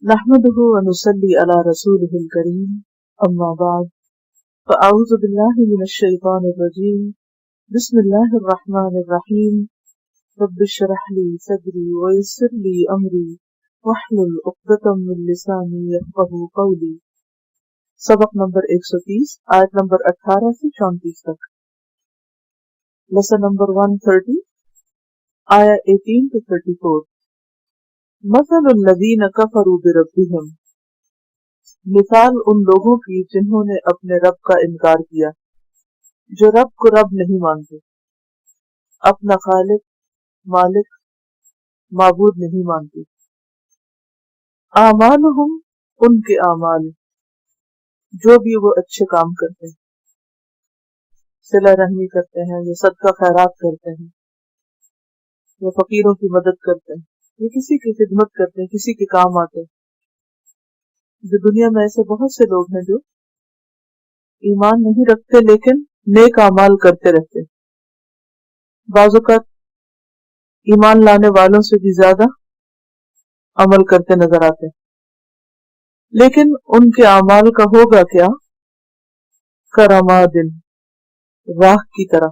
نحمده ونصلي على رسوله الكريم أما بعد فأعوذ بالله من الشيطان الرجيم بسم الله الرحمن الرحيم رب اشرح لي صدري ويسر لي أمري واحلل عقدة من لساني يفقهوا قولي۔ سبق نمبر 130 آیت نمبر 18 سے 34 تک، لیسن نمبر 130 آیا 18 to 34۔ مثل الذین کفروا بربہم، مثال ان لوگوں کی جنہوں نے اپنے رب کا انکار کیا، جو رب کو رب نہیں مانتے، اپنا خالق مالک معبود نہیں مانتے۔ اعمالہم، ان کے اعمال، جو بھی وہ اچھے کام کرتے ہیں، صلہ رحمی کرتے ہیں یا صدقہ خیرات کرتے ہیں یا فقیروں کی مدد کرتے ہیں یا کسی کی خدمت کرتے ہیں، کسی کے کام آتے ہیں۔ جو دنیا میں ایسے بہت سے لوگ ہیں جو ایمان نہیں رکھتے لیکن نیک اعمال کرتے رہتے ہیں، بعض اوقات ایمان لانے والوں سے بھی زیادہ عمل کرتے نظر آتے ہیں، لیکن ان کے اعمال کا ہوگا کیا؟ کرماد، راہ کی طرح،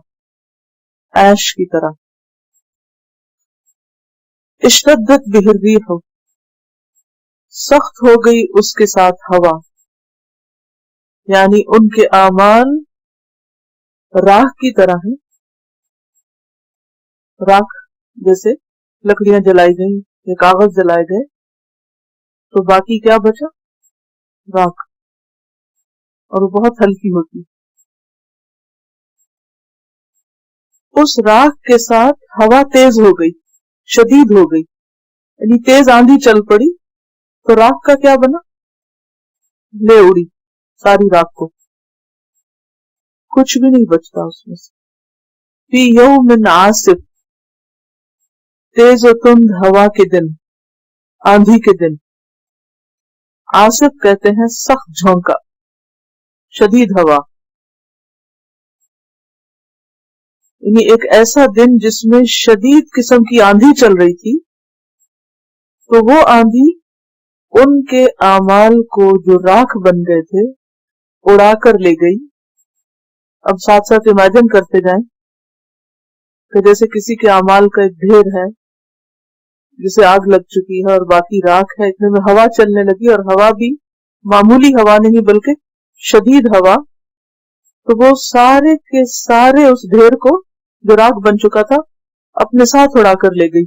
عیش کی طرح۔ اشتدت بہ الریح، سخت ہو گئی اس کے ساتھ ہوا، یعنی ان کے اعمال راہ کی طرح ہیں۔ راکھ جیسے لکڑیاں جلائی گئیں یا کاغذ جلائے گئے تو باقی کیا بچا؟ راکھ، اور وہ بہت ہلکی ہوتی۔ اس راکھ کے ساتھ ہوا تیز ہو گئی، شدید ہو گئی، یعنی تیز آندھی چل پڑی تو راکھ کا کیا بنا؟ لے اڑی ساری راکھ کو، کچھ بھی نہیں بچتا اس میں سے۔ فی یوم عاصف، تیز و تند ہوا کے دن، آندھی کے دن۔ عاصف کہتے ہیں سخت جھونکا، شدید ہوا، یعنی ایک ایسا دن جس میں شدید قسم کی آندھی چل رہی تھی، تو وہ آندھی ان کے اعمال کو جو راکھ بن گئے تھے اڑا کر لے گئی۔ اب ساتھ ساتھ امیجن کرتے جائیں کہ جیسے کسی کے اعمال کا ایک ڈھیر ہے جسے آگ لگ چکی ہے اور باقی راکھ ہے، اتنے میں ہوا چلنے لگی، اور ہوا بھی معمولی ہوا نہیں بلکہ شدید ہوا، تو وہ سارے کے سارے اس ڈھیر کو جو راکھ بن چکا تھا اپنے ساتھ اڑا کر لے گئی۔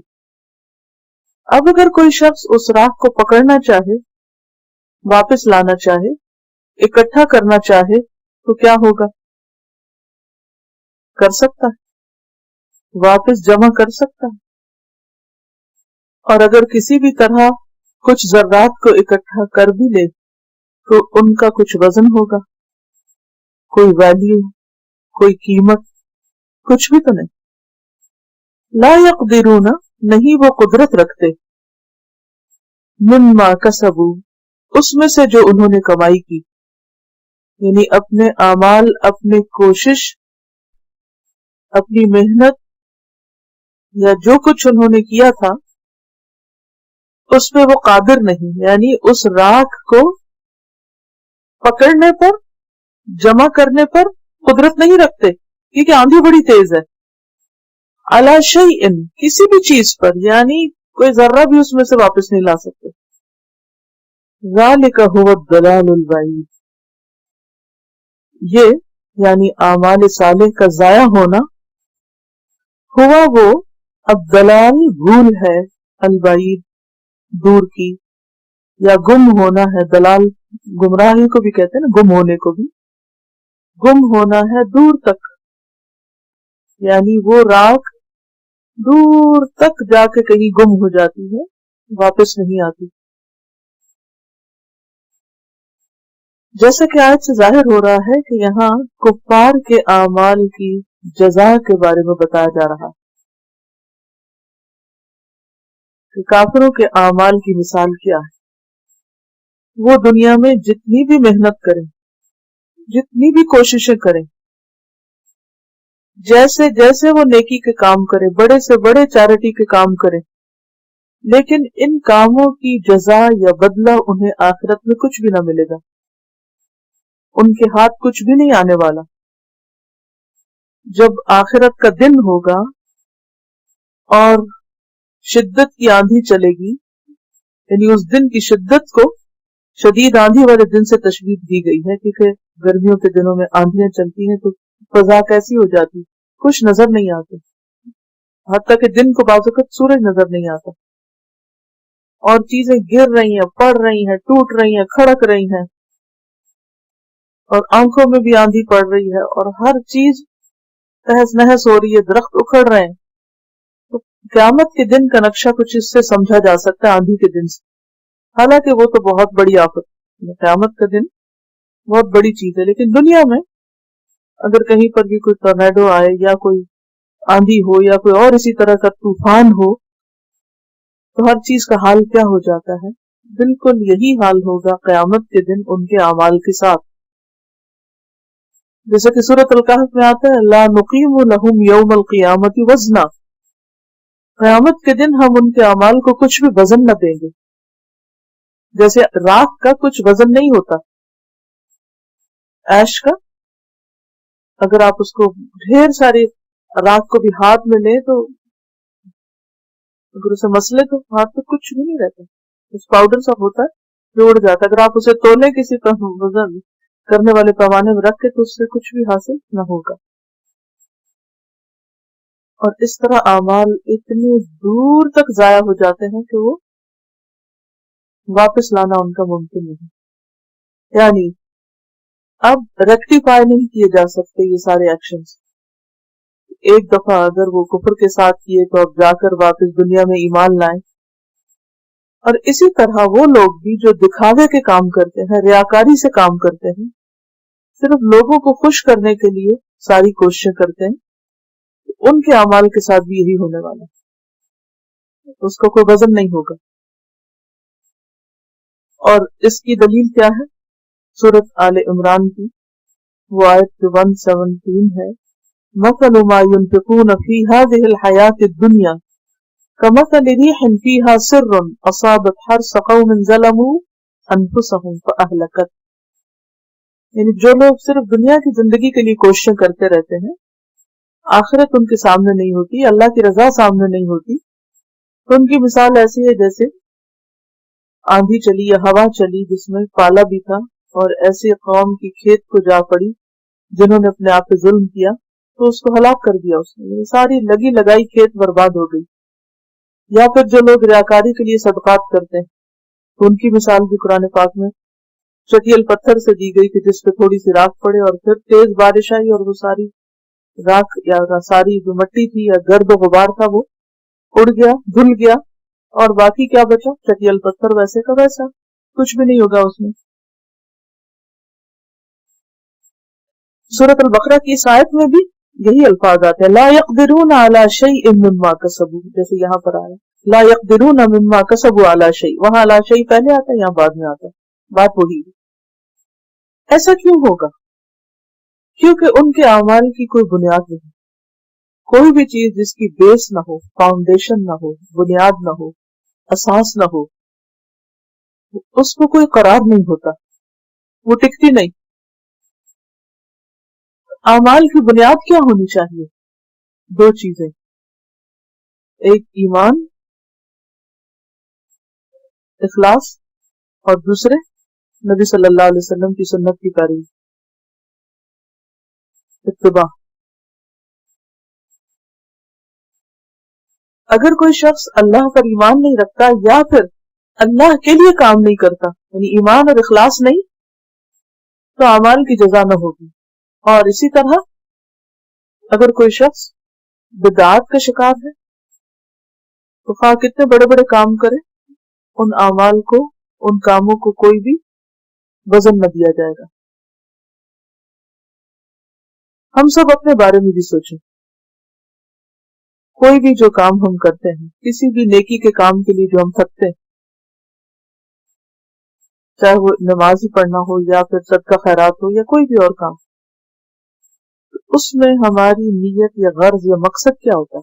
اب اگر کوئی شخص اس راکھ کو پکڑنا چاہے، واپس لانا چاہے، اکٹھا کرنا چاہے تو کیا ہوگا؟ کر سکتا ہے، واپس جمع کر سکتا ہے۔ اور اگر کسی بھی طرح کچھ ذرات کو اکٹھا کر بھی لے تو ان کا کچھ وزن ہوگا، کوئی ویلیو، کوئی قیمت، کچھ بھی تو نہیں۔ لا یقدرون، نہیں وہ قدرت رکھتے، مما کسبوا، اس میں سے جو انہوں نے کمائی کی، یعنی اپنے اعمال، اپنی کوشش، اپنی محنت یا جو کچھ انہوں نے کیا تھا اس پہ وہ قادر نہیں، یعنی اس راکھ کو پکڑنے پر، جمع کرنے پر قدرت نہیں رکھتے، کیونکہ آندھی بڑی تیز ہے۔ علی شیء، کسی بھی چیز پر، یعنی کوئی ذرہ بھی اس میں سے واپس نہیں لا سکتے۔ ذالک ھو الضلال البعید، یہ یعنی اعمال صالح کا ضائع ہونا، ہوا وہ الضلال بھول ہے، البعید دور کی، یا گم ہونا ہے۔ دلال گمراہی کو بھی کہتے ہیں نا، گم ہونے کو بھی، گم ہونا ہے دور تک، یعنی وہ راکھ دور تک جا کے کہیں گم ہو جاتی ہے، واپس نہیں آتی۔ جیسا کہ آیت سے ظاہر ہو رہا ہے کہ یہاں کفار کے اعمال کی جزا کے بارے میں بتایا جا رہا ہے کہ کافروں کے اعمال کی مثال کیا ہے۔ وہ دنیا میں جتنی بھی محنت کریں، جتنی بھی کوششیں کریں، جیسے جیسے وہ نیکی کے کام کریں، بڑے سے بڑے چیریٹی کے کام کریں، لیکن ان کاموں کی جزا یا بدلہ انہیں آخرت میں کچھ بھی نہ ملے گا، ان کے ہاتھ کچھ بھی نہیں آنے والا۔ جب آخرت کا دن ہوگا اور شدت کی آندھی چلے گی، یعنی اس دن کی شدت کو شدید آندھی والے دن سے تشبیہ دی گئی ہے، کیونکہ گرمیوں کے دنوں میں آندھیاں چلتی ہیں تو فضا کیسی ہو جاتی، کچھ نظر نہیں آتے، حتیٰ کہ دن کو بعض وقت سورج نظر نہیں آتا، اور چیزیں گر رہی ہیں، پڑ رہی ہیں، ٹوٹ رہی ہیں، کھڑک رہی ہیں، اور آنکھوں میں بھی آندھی پڑ رہی ہے، اور ہر چیز تہس نہس ہو رہی ہے، درخت اکھڑ رہے ہیں۔ تو قیامت کے دن کا نقشہ کچھ اس سے سمجھا جا سکتا ہے آندھی کے دن سے، حالانکہ وہ تو بہت بڑی آفت ہے، قیامت کا دن بہت بڑی چیز ہے۔ لیکن دنیا میں اگر کہیں پر بھی کوئی ٹورنیڈو آئے یا کوئی آندھی ہو یا کوئی اور اسی طرح کا طوفان ہو تو ہر چیز کا حال کیا ہو جاتا ہے؟ بالکل یہی حال ہوگا قیامت کے دن ان کے اعمال کے ساتھ، جیسے کہ سورۃ الکہف میں آتا ہے لا نقیم لہم یوم القیامت وزنا، قیامت کے دن ہم ان کے اعمال کو کچھ بھی وزن نہ دیں گے، جیسے راکھ کا کچھ وزن نہیں ہوتا، ایش کا اگر آپ اس کو ڈھیر ساری راکھ کو بھی ہاتھ میں لیں تو اگر اسے مسلے تو ہاتھ پہ کچھ بھی نہیں رہتا، اس پاؤڈر سب ہوتا ہے جو اڑ جاتا ہے، اگر آپ اسے تولے کسی وزن کرنے والے پیمانے میں رکھ کے تو اس سے کچھ بھی حاصل نہ ہوگا۔ اور اس طرح اعمال اتنے دور تک ضائع ہو جاتے ہیں کہ وہ واپس لانا ان کا ممکن نہیں، یعنی اب ریکٹیفائی نہیں کیے جا سکتے یہ سارے ایکشنز۔ ایک دفعہ اگر وہ کفر کے ساتھ کیے تو اب جا کر واپس دنیا میں ایمان لائیں، اور اسی طرح وہ لوگ بھی جو دکھاوے کے کام کرتے ہیں، ریاکاری سے کام کرتے ہیں، صرف لوگوں کو خوش کرنے کے لیے ساری کوششیں کرتے ہیں، ان کے اعمال کے ساتھ بھی یہی ہونے والا ہے، اس کا کوئی وزن نہیں ہوگا۔ اور اس کی دلیل کیا ہے؟ سورۃ آل عمران کی وہ آیت جو 117 ہے، مثل ما ينفقون في هذه الحياة الدنيا كمثل ريح فيها سر أصابت حرث قوم ظلموا أنفسهم فأهلكت، یعنی جو لوگ صرف دنیا کی زندگی کے لیے کوششیں کرتے رہتے ہیں، آخرت ان کے سامنے نہیں ہوتی، اللہ کی رضا سامنے نہیں ہوتی، تو ان کی مثال ایسی ہے جیسے آندھی چلی یا ہوا چلی جس میں پالا بھی تھا اور ایسی قوم کی کھیت کو جا پڑی جنہوں نے اپنے آپ پہ ظلم کیا تو اس کو ہلاک کر دیا، اس نے ساری لگی لگائی کھیت برباد ہو گئی۔ یا پھر جو لوگ ریاکاری کے لیے صدقات کرتے ہیں تو ان کی مثال بھی قرآن پاک میں چٹیل پتھر سے دی گئی کہ جس پہ تھوڑی سی راکھ پڑے اور پھر تیز بارش آئی اور وہ ساری راکھ یا ساری جو مٹی تھی یا گرد و غبار تھا وہ اڑ گیا، دھل گیا، اور باقی کیا بچا؟ چٹیل پتھر ویسے کا ویسا، کچھ بھی نہیں ہوگا اس میں۔ سورۃ البقرہ کی اس آیت میں بھی یہی الفاظ آتے ہیں لا يقدرون على شيء مما كسبوا، جیسے یہاں پر آیا لا يقدرون مما كسبوا على شيء، وہاں على شيء پہلے آتا ہے، یہاں بعد میں آتا ہے، بات وہی ہے۔ ایسا کیوں ہوگا؟ کیونکہ ان کے اعمال کی کوئی بنیاد نہیں، کوئی بھی چیز جس کی بیس نہ ہو، فاؤنڈیشن نہ ہو، بنیاد نہ ہو، اساس نہ ہو، اس کو کوئی قرار نہیں ہوتا، وہ ٹکتی نہیں۔ اعمال کی بنیاد کیا ہونی چاہیے؟ دو چیزیں، ایک ایمان، اخلاص، اور دوسرے نبی صلی اللہ علیہ وسلم کی سنت کی پیروی، اتباع۔ اگر کوئی شخص اللہ پر ایمان نہیں رکھتا یا پھر اللہ کے لیے کام نہیں کرتا، یعنی ایمان اور اخلاص نہیں، تو اعمال کی جزا نہ ہوگی۔ اور اسی طرح اگر کوئی شخص بدعات کا شکار ہے تو خواہ کتنے بڑے بڑے کام کرے، ان اعمال کو، ان کاموں کو کوئی بھی وزن نہ دیا جائے گا۔ ہم سب اپنے بارے میں بھی سوچیں، کوئی بھی جو کام ہم کرتے ہیں، کسی بھی نیکی کے کام کے لیے جو ہم تھکتے ہیں، چاہے وہ نماز ہی پڑھنا ہو یا پھر صدقہ خیرات ہو یا کوئی بھی اور کام، اس میں ہماری نیت یا غرض یا مقصد کیا ہوتا ہے؟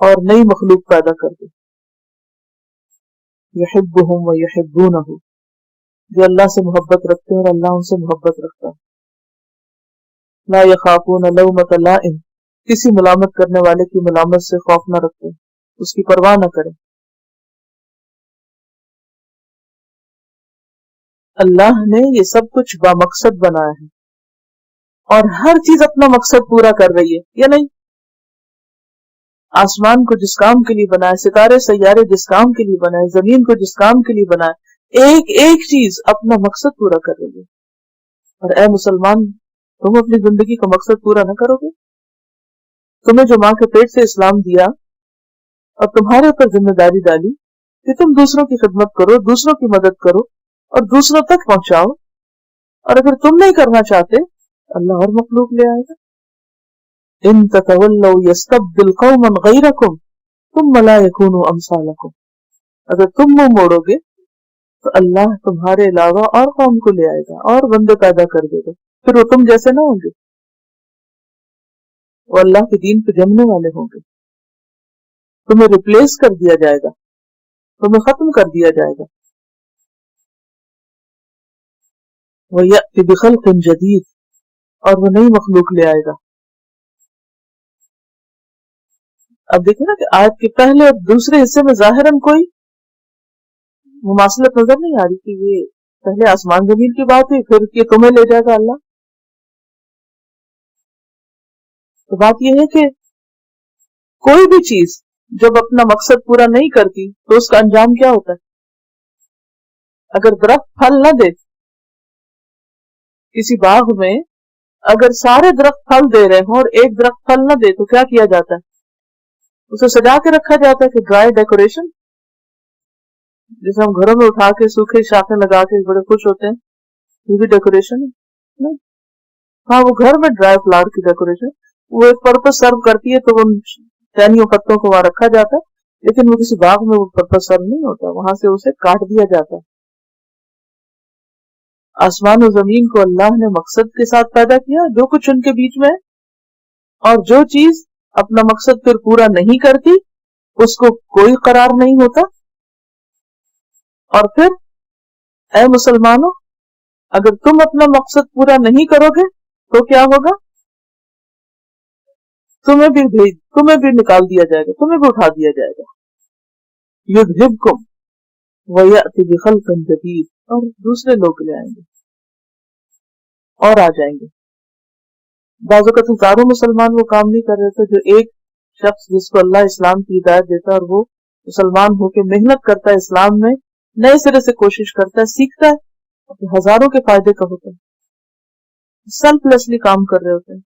اور نئی مخلوق پیدا کر دے. یحبہم و یحبونہ، جو اللہ سے محبت رکھتے ہیں اور اللہ ان سے محبت رکھتا ہے. لا یخافون لومۃ لائم، کسی ملامت کرنے والے کی ملامت سے خوف نہ رکھتے، اس کی پرواہ نہ کریں. اللہ نے یہ سب کچھ بامقصد بنایا ہے، اور ہر چیز اپنا مقصد پورا کر رہی ہے یا نہیں؟ آسمان کو جس کام کے لیے بنائے، ستارے سیارے جس کام کے لیے بنائے، زمین کو جس کام کے لیے بنائے، ایک ایک چیز اپنا مقصد پورا کر رہی ہے. اور اے مسلمان، تم اپنی زندگی کا مقصد پورا نہ کرو گے؟ تمہیں جو ماں کے پیٹ سے اسلام دیا اور تمہارے اوپر ذمہ داری ڈالی کہ تم دوسروں کی خدمت کرو، دوسروں کی مدد کرو اور دوسروں تک پہنچاؤ، اور اگر تم نہیں کرنا چاہتے اللہ اور مخلوق لے آئے گا. ان تتولوا یستبدل قوما غیرکم ثم لا یکونوا امثالکم، اگر تم منہ موڑو گے تو اللہ تمہارے علاوہ اور قوم کو لے آئے گا اور بندے پیدا کر دے گا، پھر وہ تم جیسے نہ ہوں گے، وہ اللہ کے دین پہ جمنے والے ہوں گے. تمہیں ریپلیس کر دیا جائے گا، تمہیں ختم کر دیا جائے گا. وَيَأْتِ بِخَلْقٍ جَدِيدٍ، اور وہ نئی مخلوق لے آئے گا. اب دیکھیں نا کہ آیت کے پہلے اور دوسرے حصے میں ظاہراً کوئی مماثلت نظر نہیں آ رہی کہ یہ پہلے آسمان زمین کی بات ہوئی پھر کہ تمہیں لے جائے گا اللہ. تو بات یہ ہے کہ کوئی بھی چیز جب اپنا مقصد پورا نہیں کرتی تو اس کا انجام کیا ہوتا ہے؟ اگر درخت پھل نہ دے، کسی باغ میں اگر سارے درخت پھل دے رہے ہوں اور ایک درخت پھل نہ دے تو کیا کیا جاتا ہے؟ اسے سجا کے رکھا جاتا ہے کہ ڈرائی ڈیکوریشن، جسے ہم گھروں میں اٹھا کے سوکھے شاخیں لگا کے بڑے خوش ہوتے ہیں، یہ بھی ڈیکوریشن ہے نہیں؟ ہاں، وہ گھر میں ڈرائی فلاور کی ڈیکوریشن وہ ایک پرپس سرو کرتی ہے تو ان ٹہنیوں پتوں کو وہاں رکھا جاتا ہے، لیکن وہ کسی باغ میں وہ پرپس سرو نہیں ہوتا، وہاں سے اسے کاٹ دیا جاتا ہے. آسمان و زمین کو اللہ نے مقصد کے ساتھ پیدا کیا، جو کچھ ان کے بیچ میں ہے، اور جو چیز اپنا مقصد پھر پورا نہیں کرتی اس کو کوئی قرار نہیں ہوتا. اور پھر اے مسلمانوں، اگر تم اپنا مقصد پورا نہیں کرو گے تو کیا ہوگا؟ تمہیں بھی نکال دیا جائے گا، تمہیں بھی اٹھا دیا جائے گا. یذہبکم ویأتی بخلق جدید، اور دوسرے لوگ لے آئیں گے اور آ جائیں گے. بعض اوقات ہزاروں مسلمان وہ کام نہیں کر رہے تھے جو ایک شخص جس کو اللہ اسلام کی ہدایت دیتا ہے اور وہ مسلمان ہو کے محنت کرتا ہے، اسلام میں نئے سرے سے کوشش کرتا ہے، سیکھتا ہے، ہزاروں کے فائدے کا ہوتا ہے. سیلف لیسلی کام کر رہے ہوتے ہیں.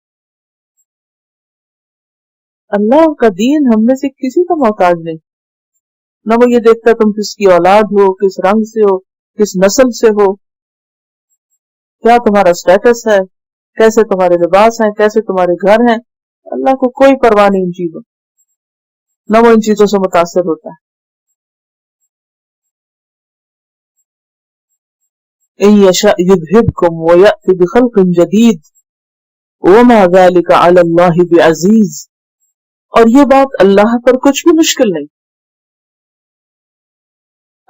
اللہ کا دین ہم میں سے کسی کا محتاج نہیں، نہ وہ یہ دیکھتا تم کس کی اولاد ہو، کس رنگ سے ہو، کس نسل سے ہو، کیا تمہارا سٹیٹس ہے، کیسے تمہارے لباس ہیں، کیسے تمہارے گھر ہیں. اللہ کو کوئی پرواہ نہیں ان چیزوں، نہ وہ ان چیزوں سے متاثر ہوتا ہے. ان یشاء یذہبکم ویأتی بخلق جدید وما ذلک علی اللہ بعزیز، اور یہ بات اللہ پر کچھ بھی مشکل نہیں.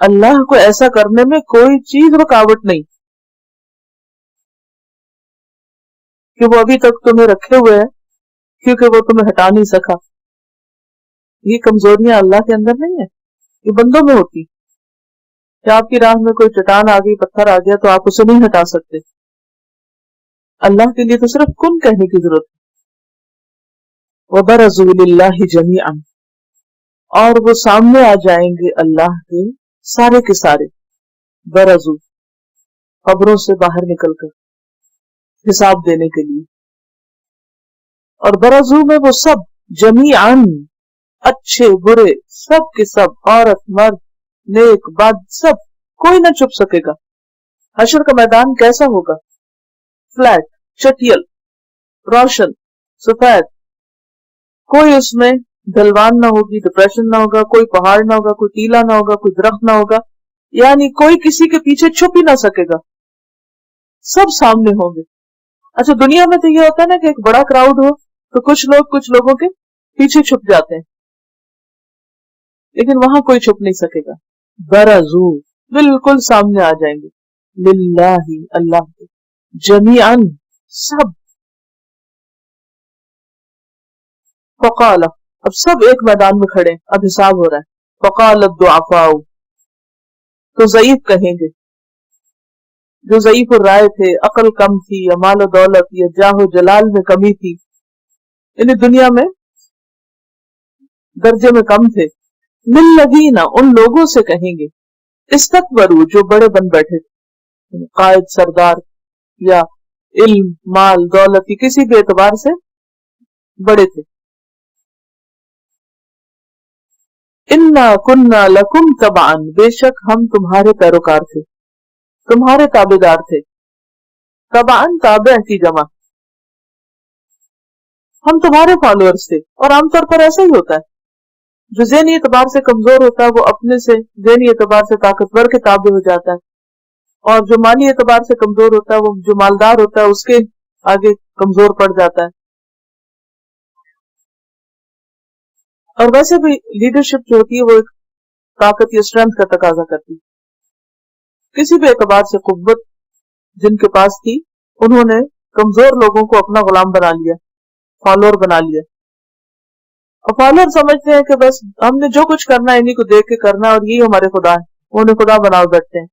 اللہ کو ایسا کرنے میں کوئی چیز رکاوٹ نہیں کہ وہ ابھی تک تمہیں رکھے ہوئے ہے کیونکہ وہ تمہیں ہٹا نہیں سکا. یہ کمزوریاں اللہ کے اندر نہیں ہے، یہ بندوں میں ہوتی. کہ آپ کی راہ میں کوئی چٹان آ گئی، پتھر آ گیا تو آپ اسے نہیں ہٹا سکتے. اللہ کے لیے تو صرف کن کہنے کی ضرورت ہے. وَبَرَزُوا لِلَّهِ جَمِيعًا، اور وہ سامنے آ جائیں گے اللہ کے سارے کے سارے. برزو، قبروں سے باہر نکل کر حساب دینے کے لیے. اور برزو میں وہ سب جمیعاً، اچھے برے سب کے سب، عورت مرد نیک بد سب، کوئی نہ چھپ سکے گا. حشر کا میدان کیسا ہوگا؟ فلیٹ، چٹیل، روشن، سفید، کوئی اس میں ڈھلوان نہ ہوگی، ڈپریشن نہ ہوگا، کوئی پہاڑ نہ ہوگا، کوئی ٹیلا نہ ہوگا، کوئی درخت نہ ہوگا، یعنی کوئی کسی کے پیچھے چھپ ہی نہ سکے گا، سب سامنے ہوں گے. اچھا، دنیا میں تو یہ ہوتا ہے نا کہ ایک بڑا کراؤڈ ہو تو کچھ لوگ کچھ لوگوں کے پیچھے چھپ جاتے ہیں، لیکن وہاں کوئی چھپ نہیں سکے گا. برزو بالکل سامنے آ جائیں گے. للہ اللہ کے. جمیعن سب. فقال اب سب ایک میدان میں کھڑے, اب حساب ہو رہا ہے. فقال الضعفاء تو ضعیف کہیں گے, جو ضعیف الرائے تھے, عقل کم تھی یا مال و دولت یا جاہ و جلال میں کمی تھی, یعنی دنیا میں درجے میں کم تھے, للذین ان لوگوں سے کہیں گے, استکبروا جو بڑے بن بیٹھے تھے, قائد سردار یا علم مال دولت کی کسی بھی اعتبار سے بڑے تھے. انا کننا لکم تبعا بے شک ہم تمہارے پیروکار تھے, تمہارے تابعدار تھے. تبعا تابع کی جمع, ہم تمہارے فالوورز تھے. اور عام طور پر ایسا ہی ہوتا ہے, جو ذہنی اعتبار سے کمزور ہوتا ہے وہ اپنے سے ذہنی اعتبار سے طاقتور کے تابع ہو جاتا ہے, اور جو مالی اعتبار سے کمزور ہوتا ہے وہ جو مالدار ہوتا ہے اس کے آگے کمزور پڑ جاتا ہے. اور ویسے بھی لیڈرشپ جو ہوتی ہے وہ ایک طاقت یا اسٹرینتھ کا تقاضا کرتی ہے. کسی بھی اعتبار سے قوت جن کے پاس تھی, انہوں نے کمزور لوگوں کو اپنا غلام بنا لیا, فالوور بنا لیا. اور فالوور سمجھتے ہیں کہ بس ہم نے جو کچھ کرنا ہے انہیں کو دیکھ کے کرنا ہے, اور یہی ہمارے خدا ہیں, وہ انہیں خدا بنا بیٹھتے ہیں.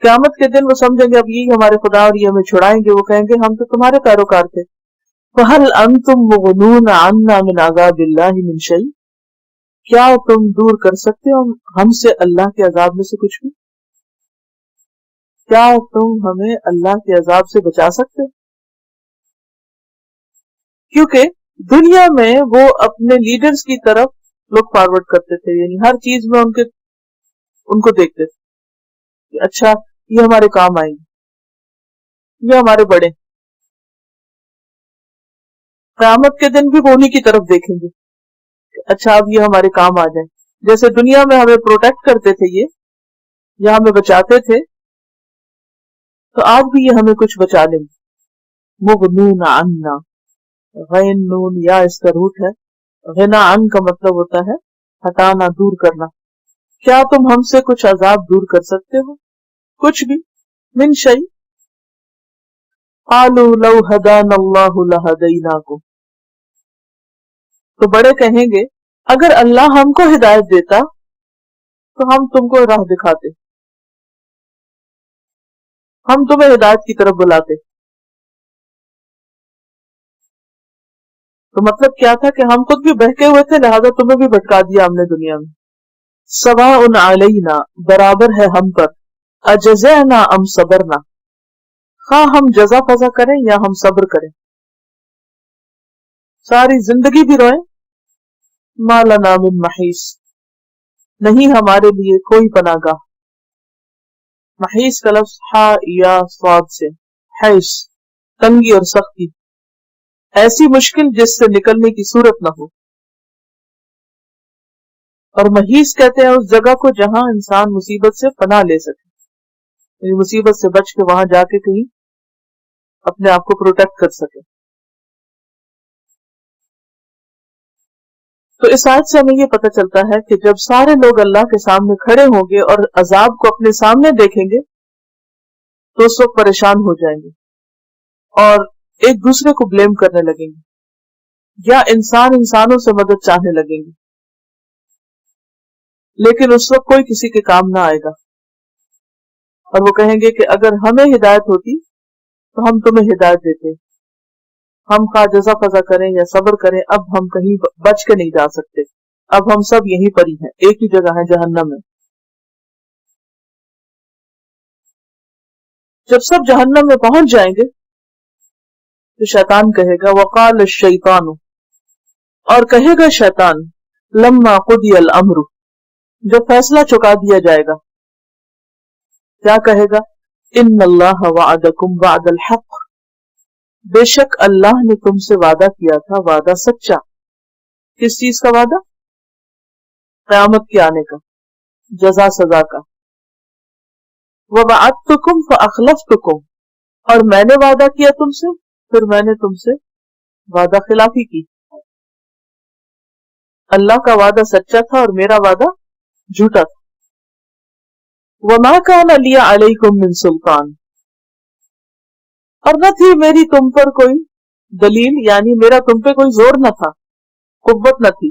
قیامت کے دن وہ سمجھیں گے اب یہی ہمارے خدا اور یہ ہمیں چھڑائیں گے. وہ کہیں گے ہم تو تمہارے پیروکار تھے. فَهَلْ أَنْتُمْ مُغْنُونَ عَنَّا مِنْ عَذَابِ اللَّهِ مِنْ شَيْءٍ کیا تم دور کر سکتے ہو ہم سے اللہ کے عذاب میں سے کچھ بھی؟ کیا تم ہمیں اللہ کے عذاب سے بچا سکتے؟ کیونکہ دنیا میں وہ اپنے لیڈرز کی طرف لک فارورڈ کرتے تھے, یعنی ہر چیز میں ان کو دیکھتے تھے کہ اچھا یہ ہمارے کام آئیں گے, یہ ہمارے بڑے. قیامت کے دن بھی وہ انہی کی طرف دیکھیں گے کہ اچھا اب یہ ہمارے کام آ جائیں. جیسے دنیا میں ہمیں پروٹیکٹ کرتے تھے یہ, یا ہمیں بچاتے تھے, تو آج بھی یہ ہمیں کچھ بچا لیں گے. مغنون عنا, غین نون یا اس کا روٹ ہے. غنا عن کا مطلب ہوتا ہے ہٹانا, دور کرنا. کیا تم ہم سے کچھ عذاب دور کر سکتے ہو؟ کچھ بھی. من شیء. قالوا لو ہدانا اللہ لہدیناکم تو بڑے کہیں گے اگر اللہ ہم کو ہدایت دیتا تو ہم تم کو راہ دکھاتے, ہم تمہیں ہدایت کی طرف بلاتے. تو مطلب کیا تھا کہ ہم خود بھی بہکے ہوئے تھے, لہذا تمہیں بھی بھٹکا دیا ہم نے دنیا میں. سواء علینا برابر ہے ہم پر, اجزعنا ام صبرنا خواہ ہم جزا فضا کریں یا ہم صبر کریں. ساری زندگی بھی روئیں, ما لنا من محیص نہیں ہمارے لیے کوئی پناہ گاہ. محیص کا لفظ ہا یا صاد سے, حیث تنگی اور سختی, ایسی مشکل جس سے نکلنے کی صورت نہ ہو. اور محیص کہتے ہیں اس جگہ کو جہاں انسان مصیبت سے پناہ لے سکے, یعنی مصیبت سے بچ کے وہاں جا کے کہیں اپنے آپ کو پروٹیکٹ کر سکے. تو اس آیت سے ہمیں یہ پتہ چلتا ہے کہ جب سارے لوگ اللہ کے سامنے کھڑے ہوں گے اور عذاب کو اپنے سامنے دیکھیں گے تو اس وقت پریشان ہو جائیں گے اور ایک دوسرے کو بلیم کرنے لگیں گے, یا انسان انسانوں سے مدد چاہنے لگیں گے, لیکن اس وقت کوئی کسی کے کام نہ آئے گا. اور وہ کہیں گے کہ اگر ہمیں ہدایت ہوتی تو ہم تمہیں ہدایت دیتے, ہم خواہ جزا فضا کریں یا صبر کریں, اب ہم کہیں بچ کے نہیں جا سکتے, اب ہم سب یہیں پر ہی ہیں, ایک ہی جگہ ہے جہنم میں. جب سب جہنم میں پہنچ جائیں گے تو شیطان کہے گا وقال الشیطان, اور کہے گا شیطان لما قضی الامر, جب فیصلہ چکا دیا جائے گا, کیا کہے گا ان اللہ وعدکم وعد الحق, بے شک اللہ نے تم سے وعدہ کیا تھا وعدہ سچا. کس چیز کا وعدہ؟ قیامت کے آنے کا, جزا سزا کا. وَوَعَدتُكُمْ فَأَخْلَفْتُكُمْ, اور میں نے وعدہ کیا تم سے پھر میں نے تم سے وعدہ خلافی کی. اللہ کا وعدہ سچا تھا اور میرا وعدہ جھوٹا تھا. وما کان لی علیکم من سلطان، اور نہ تھی میری تم پر کوئی دلیل، یعنی میرا تم پہ کوئی زور نہ تھا، قوت نہ تھی.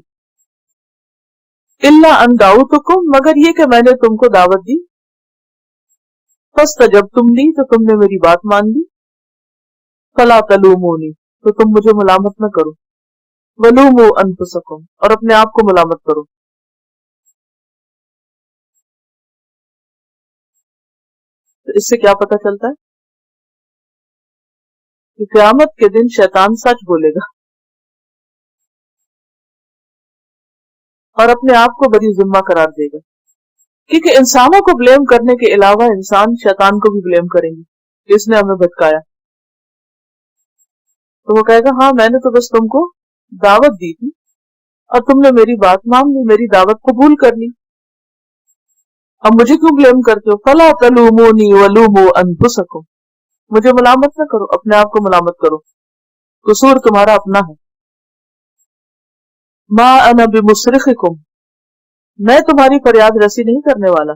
الا ان دعوتکم، مگر یہ کہ میں نے تم کو دعوت دی. فاستجبتم لی، تو تم نے میری بات مان لی. فلا تلومونی، تو تم مجھے ملامت نہ کرو. ولوموا انفسکم، اور اپنے آپ کو ملامت کرو. تو اس سے کیا پتہ چلتا ہے کہ قیامت کے دن شیطان سچ بولے گا اور اپنے آپ کو بری ذمہ قرار دے گا. کیونکہ انسانوں کو بلیم کرنے کے علاوہ انسان شیطان کو بھی بلیم کریں گے کہ اس نے ہمیں بھٹکایا. تو وہ کہے گا ہاں میں نے تو بس تم کو دعوت دی تھی اور تم نے میری بات مان لی، میری دعوت قبول کر لی، اب مجھے کیوں بلیم کرتے ہو؟ فلا تلومونی ولوموا انفسکم، مجھے ملامت نہ کرو، اپنے آپ کو ملامت کرو، قصور تمہارا اپنا ہے. ما انا بمصرخکم، میں تمہاری فریاد رسی نہیں کرنے والا.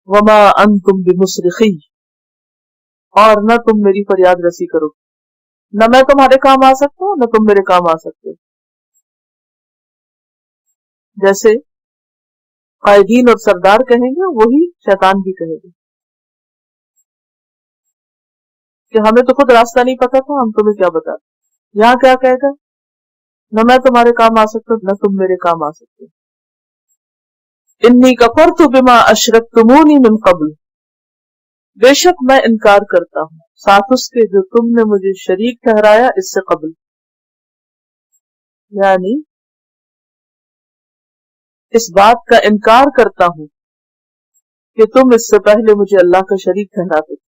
وما انتم بمصرخی، اور نہ تم میری فریاد رسی کرو. نہ میں تمہارے کام آ سکتا ہوں نہ تم میرے کام آ سکتے. جیسے قائدین اور سردار کہیں گے وہی شیطان بھی کہے گا کہ ہمیں تو خود راستہ نہیں پتا تھا، ہم تمہیں کیا بتا. یہاں کیا کہے گا؟ نہ میں تمہارے کام آ سکتا نہ تم میرے کام آ سکتے. انی کفرت بما اشرکتمونی من قبل، بے شک میں انکار کرتا ہوں ساتھ اس کے جو تم نے مجھے شریک ٹھہرایا اس سے قبل. یعنی اس بات کا انکار کرتا ہوں کہ تم اس سے پہلے مجھے اللہ کا شریک ٹھہراتے تھے.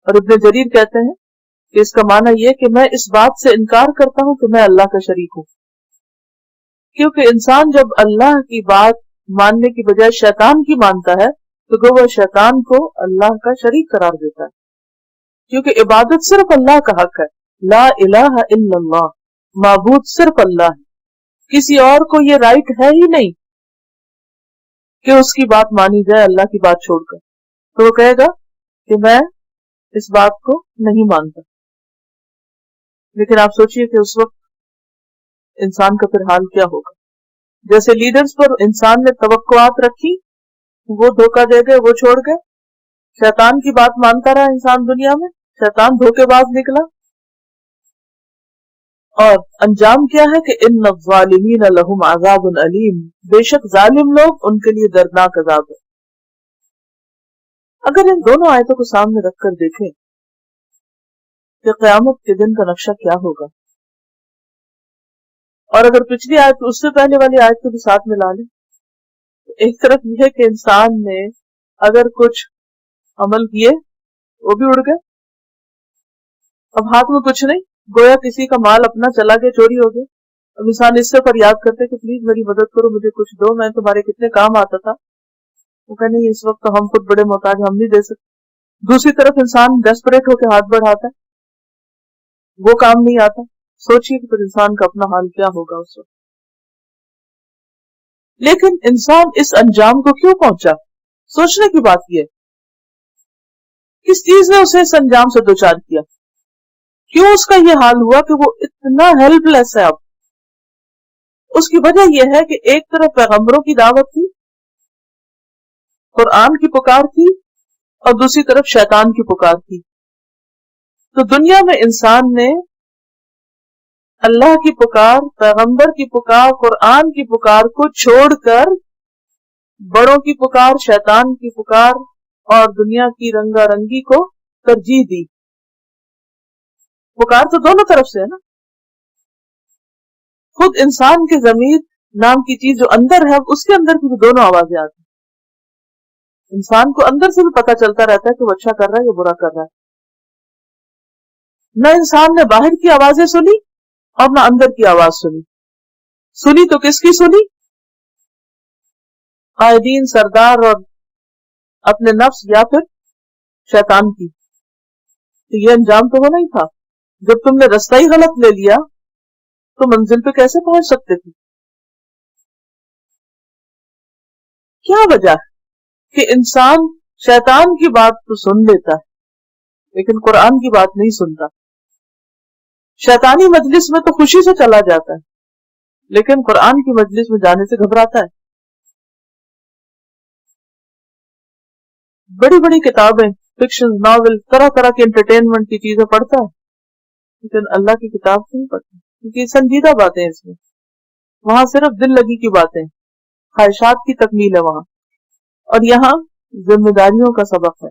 اور ابن جریر کہتے ہیں کہ اس کا معنی یہ کہ میں اس بات سے انکار کرتا ہوں کہ میں اللہ کا شریک ہوں. کیونکہ انسان جب اللہ کی بات ماننے کی بجائے شیطان کی مانتا ہے تو وہ شیطان کو اللہ کا شریک قرار دیتا ہے. کیونکہ عبادت صرف اللہ کا حق ہے. لا الہ الا اللہ، معبود صرف اللہ ہے. کسی اور کو یہ رائٹ ہے ہی نہیں کہ اس کی بات مانی جائے اللہ کی بات چھوڑ کر. تو وہ کہے گا کہ میں اس بات کو نہیں مانتا. لیکن آپ سوچئے کہ اس وقت انسان کا پھر حال کیا ہوگا. جیسے لیڈرز پر انسان نے توقعات رکھی، وہ دھوکہ دے گئے، وہ چھوڑ گئے. شیطان کی بات مانتا رہا انسان دنیا میں، شیطان دھوکے باز نکلا. اور انجام کیا ہے کہ ان الظالمین لہم عذاب علیم، بے شک ظالم لوگ ان کے لیے دردناک عذاب ہے. اگر ان دونوں آیتوں کو سامنے رکھ کر دیکھیں کہ قیامت کے دن کا نقشہ کیا ہوگا، اور اگر پچھلی آیت اس سے پہلے والی آیت کو بھی ساتھ ملا لیں، تو ایک طرف یہ ہے کہ انسان نے اگر کچھ عمل کیے وہ بھی اڑ گئے، اب ہاتھ میں کچھ نہیں، گویا کسی کا مال اپنا چلا گیا، چوری ہو گیا. اب انسان اس سے فریاد کرتے کہ پلیز میری مدد کرو، مجھے کچھ دو، میں تمہارے کتنے کام آتا تھا. وہ کہ نہیں، اس وقت تو ہم خود بڑے محتاج، ہم نہیں دے سکتے. دوسری طرف انسان ڈیسپریٹ ہو کے ہاتھ بڑھاتا ہے، وہ کام نہیں آتا. سوچیے کہ پھر انسان کا اپنا حال کیا ہوگا اس وقت. لیکن انسان اس انجام کو کیوں پہنچا؟ سوچنے کی بات یہ ہے، کس چیز نے اسے اس انجام سے دوچار کیا؟ کیوں اس کا یہ حال ہوا کہ وہ اتنا ہیلپ لیس ہے؟ اب اس کی وجہ یہ ہے کہ ایک طرف پیغمبروں کی دعوت تھی، قرآن کی پکار تھی، اور دوسری طرف شیطان کی پکار تھی. تو دنیا میں انسان نے اللہ کی پکار، پیغمبر کی پکار، قرآن کی پکار کو چھوڑ کر بڑوں کی پکار، شیطان کی پکار اور دنیا کی رنگا رنگی کو ترجیح دی. پکار تو دونوں طرف سے ہے نا. خود انسان کے ضمیر نام کی چیز جو اندر ہے، اس کے اندر کی بھی دونوں آوازیں آتی ہیں. انسان کو اندر سے بھی پتا چلتا رہتا ہے کہ وہ اچھا کر رہا ہے یا برا کر رہا ہے. نہ انسان نے باہر کی آوازیں سنی اور نہ اندر کی آواز سنی. سنی تو کس کی سنی؟ قائدین، سردار اور اپنے نفس یا پھر شیطان کی. تو یہ انجام تو ہونا ہی تھا. جب تم نے رستہ ہی غلط لے لیا تو منزل پہ کیسے پہنچ سکتے تھے؟ کیا وجہ ہے کہ انسان شیطان کی بات تو سن لیتا ہے لیکن قرآن کی بات نہیں سنتا؟ شیطانی مجلس میں تو خوشی سے چلا جاتا ہے لیکن قرآن کی مجلس میں جانے سے گھبراتا ہے. بڑی بڑی کتابیں، فکشن، ناول، طرح طرح کی انٹرٹینمنٹ کی چیزیں پڑھتا ہے لیکن اللہ کی کتاب نہیں پڑھتا کیونکہ سنجیدہ باتیں اس میں. وہاں صرف دل لگی کی باتیں، خواہشات کی تکمیل ہے وہاں، اور یہاں ذمہ داریوں کا سبق ہے.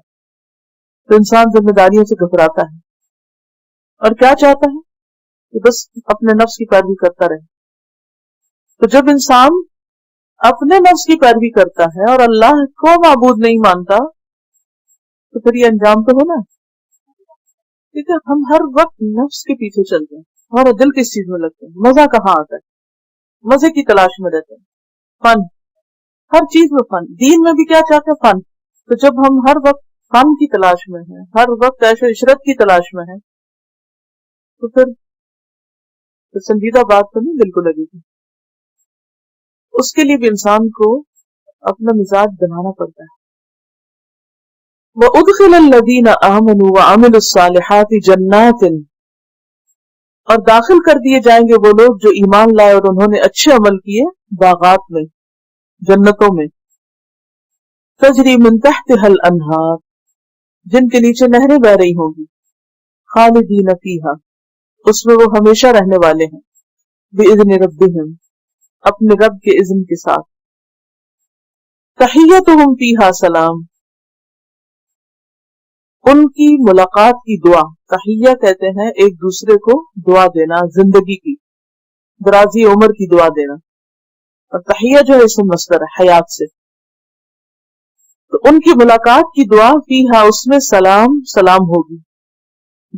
تو انسان ذمہ داریوں سے گھبراتا ہے اور کیا چاہتا ہے کہ بس اپنے نفس کی پیروی کرتا رہے. تو جب انسان اپنے نفس کی پیروی کرتا ہے اور اللہ کو معبود نہیں مانتا تو پھر یہ انجام تو ہونا ہے. ٹھیک ہے، ہم ہر وقت نفس کے پیچھے چلتے ہیں، ہمارا دل کس چیز میں لگتا ہے، مزہ کہاں آتا ہے، مزے کی تلاش میں رہتے ہیں، فن، ہر چیز میں فن. دین میں بھی کیا چاہتے ہیں؟ فن. تو جب ہم ہر وقت فن کی تلاش میں ہیں، ہر وقت عیش و عشرت کی تلاش میں ہیں، تو پھر سنجیدہ بات تو نہیں دل کو لگے گی. اس کے لیے بھی انسان کو اپنا مزاج بنانا پڑتا ہے. وَأُدْخِلَ الَّذِينَ آمَنُوا وَعَمِلُوا الصَّالِحَاتِ جَنَّاتٍ، اور داخل کر دیے جائیں گے وہ لوگ جو ایمان لائے اور انہوں نے اچھے عمل کیے، باغات میں، جنتوں میں. تجری من تحتها الانہار، جن کے نیچے نہریں بہ رہی ہوں گی. خالدین فیہا، اس میں وہ ہمیشہ رہنے والے ہیں. بِإِذْنِ رَبِّهِمْ، اپنے رب کے اذن کے ساتھ. تحیتہم فیہا سلام، ان کی ملاقات کی دعا. تحیہ کہتے ہیں ایک دوسرے کو دعا دینا، زندگی کی، درازی عمر کی دعا دینا. اور تحیہ جو ہے اسم مصدر ہے، حیات سے. تو ان کی ملاقات کی دعا فیہا، اس میں سلام سلام ہوگی،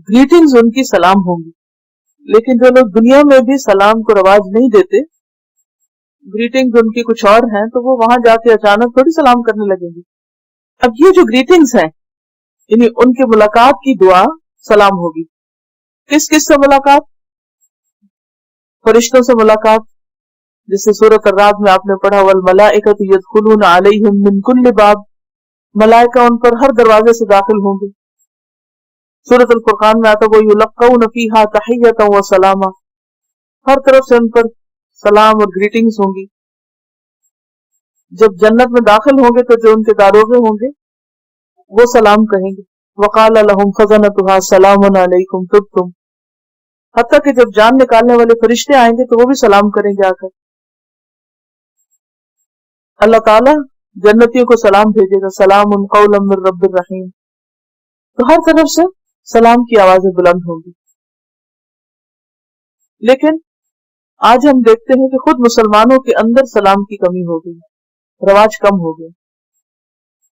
گریٹنگز ان کی سلام ہوں گی. لیکن جو لوگ دنیا میں بھی سلام کو رواج نہیں دیتے، گریٹنگز ان کی کچھ اور ہیں، تو وہ وہاں جا کے اچانک تھوڑی سلام کرنے لگیں گے. اب یہ جو گریٹنگز ہیں، یعنی ان کی ملاقات کی دعا سلام ہوگی. کس کس سے ملاقات؟ فرشتوں سے ملاقات، جس سے سورۃ الرعد میں آپ نے پڑھا والملائکۃ یدخلون علیہم من کل باب، ملائکہ ان پر ہر دروازے سے داخل ہوں گے. سورۃ الفرقان میں آتا وَيُلَقَّوْنَ فِيهَا تَحِيَّةً وَسَلَامًا، ہر طرف سے ان پر سلام اور گریٹنگز ہوں گی. جب جنت میں داخل ہوں گے تو جو ان کے داروغے ہوں گے وہ سلام کہیں گے. وَقَالَ لَهُمْ خَزَنَتُهَا سَلَامٌ عَلَيْكُمْ طِبْتُمْ، حتیٰ کہ جب جان نکالنے والے فرشتے آئیں گے تو وہ بھی سلام کریں گے آ کر. اللہ تعالیٰ جنتیوں کو سلام بھیجے گا، سلام قولا من رب الرحیم. تو ہر طرف سے سلام کی آوازیں بلند ہوں گی. لیکن آج ہم دیکھتے ہیں کہ خود مسلمانوں کے اندر سلام کی کمی ہو گئی، رواج کم ہو گئے.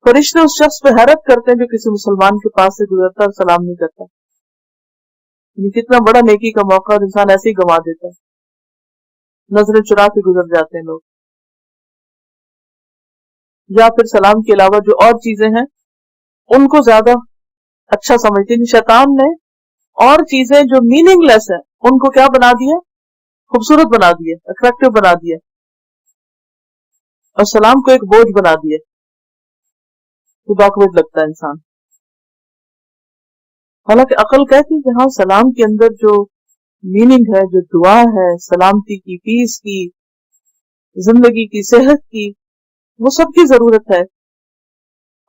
فرشتے اس شخص پہ حیرت کرتے ہیں جو کسی مسلمان کے پاس سے گزرتا اور سلام نہیں کرتا. یہ کتنا بڑا نیکی کا موقع اور انسان ایسے ہی گنوا دیتا ہے. نظریں چرا کے گزر جاتے ہیں لوگ، یا پھر سلام کے علاوہ جو اور چیزیں ہیں ان کو زیادہ اچھا سمجھتے ہیں. شیطان نے اور چیزیں جو میننگ لیس ہیں ان کو کیا بنا دیا؟ خوبصورت بنا دیا، اٹریکٹیو بنا دیا، اور سلام کو ایک بوجھ بنا دیا. تو بیکورڈ لگتا ہے انسان. حالانکہ عقل کہتی ہے کہ ہاں سلام کے اندر جو میننگ ہے، جو دعا ہے، سلامتی کی، پیس کی، زندگی کی، صحت کی، وہ سب کی ضرورت ہے.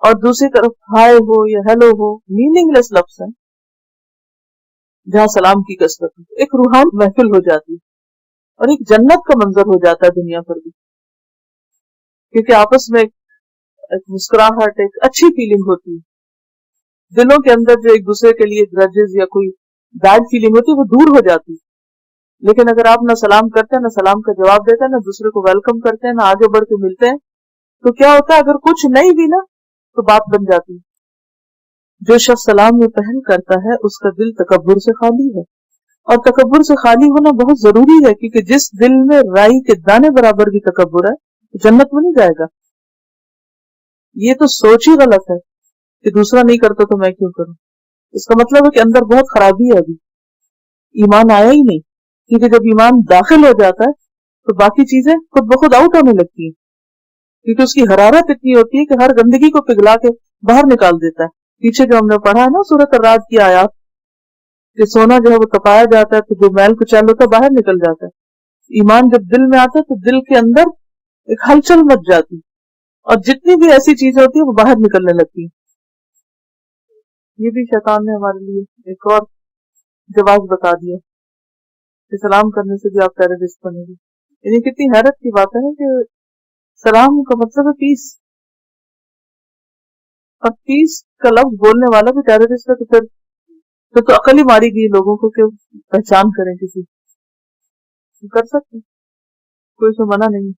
اور دوسری طرف ہائے ہو یا ہیلو ہو، میننگ لیس لفظ ہے. جہاں سلام کی کثرت ہے ایک روحانی محفل ہو جاتی ہے اور ایک جنت کا منظر ہو جاتا ہے دنیا پر بھی. کیونکہ آپس میں ایک مسکراہٹ، ایک اچھی فیلنگ ہوتی ہے. دلوں کے اندر جو ایک دوسرے کے لیے گرجز یا کوئی بیڈ فیلنگ ہوتی ہے وہ دور ہو جاتی ہے. لیکن اگر آپ نہ سلام کرتے ہیں، نہ سلام کا جواب دیتے ہیں، نہ دوسرے کو ویلکم کرتے ہیں، نہ آگے بڑھ کے ملتے ہیں، تو کیا ہوتا ہے؟ اگر کچھ نہیں بھی نا تو بات بن جاتی ہے. جو شخص سلام میں پہل کرتا ہے اس کا دل تکبر سے خالی ہے، اور تکبر سے خالی ہونا بہت ضروری ہے، کیونکہ جس دل میں رائی کے دانے برابر بھی تکبر ہے تو جنت میں نہیں جائے گا. یہ تو سوچ ہی غلط ہے کہ دوسرا نہیں کرتا تو میں کیوں کروں. اس کا مطلب ہے کہ اندر بہت خرابی ہے، ابھی ایمان آیا ہی نہیں. کیونکہ جب ایمان داخل ہو جاتا ہے تو باقی چیزیں خود بخود آؤٹ ہونے لگتی ہیں، کیونکہ اس کی حرارت اتنی ہوتی ہے کہ ہر گندگی کو پگھلا کے باہر نکال دیتا ہے. پیچھے جو ہم نے پڑھا ہے نا سورۃ الرعد کی آیات، کہ سونا جو ہے وہ تپایا جاتا ہے تو جو میل کچیل ہوتا ہے باہر نکل جاتا ہے. ایمان جب دل میں آتا ہے تو دل کے اندر ایک ہلچل مچ جاتی، اور جتنی بھی ایسی چیزیں ہوتی ہیں وہ باہر نکلنے لگتی ہیں. یہ بھی شیطان نے ہمارے لیے ایک اور جواز بتا دیا کہ سلام کرنے سے بھی آپ ٹیررسٹ بنیں گے. یعنی کتنی حیرت کی بات ہے کہ سلام کا مطلب ہے پیس، اب پیس کا لفظ بولنے والا بھی ٹیررسٹ ہے، تو پھر تو عقل ہی ماری گئی لوگوں کو کہ پہچان کریں کسی کر سکتے، کوئی سے منع نہیں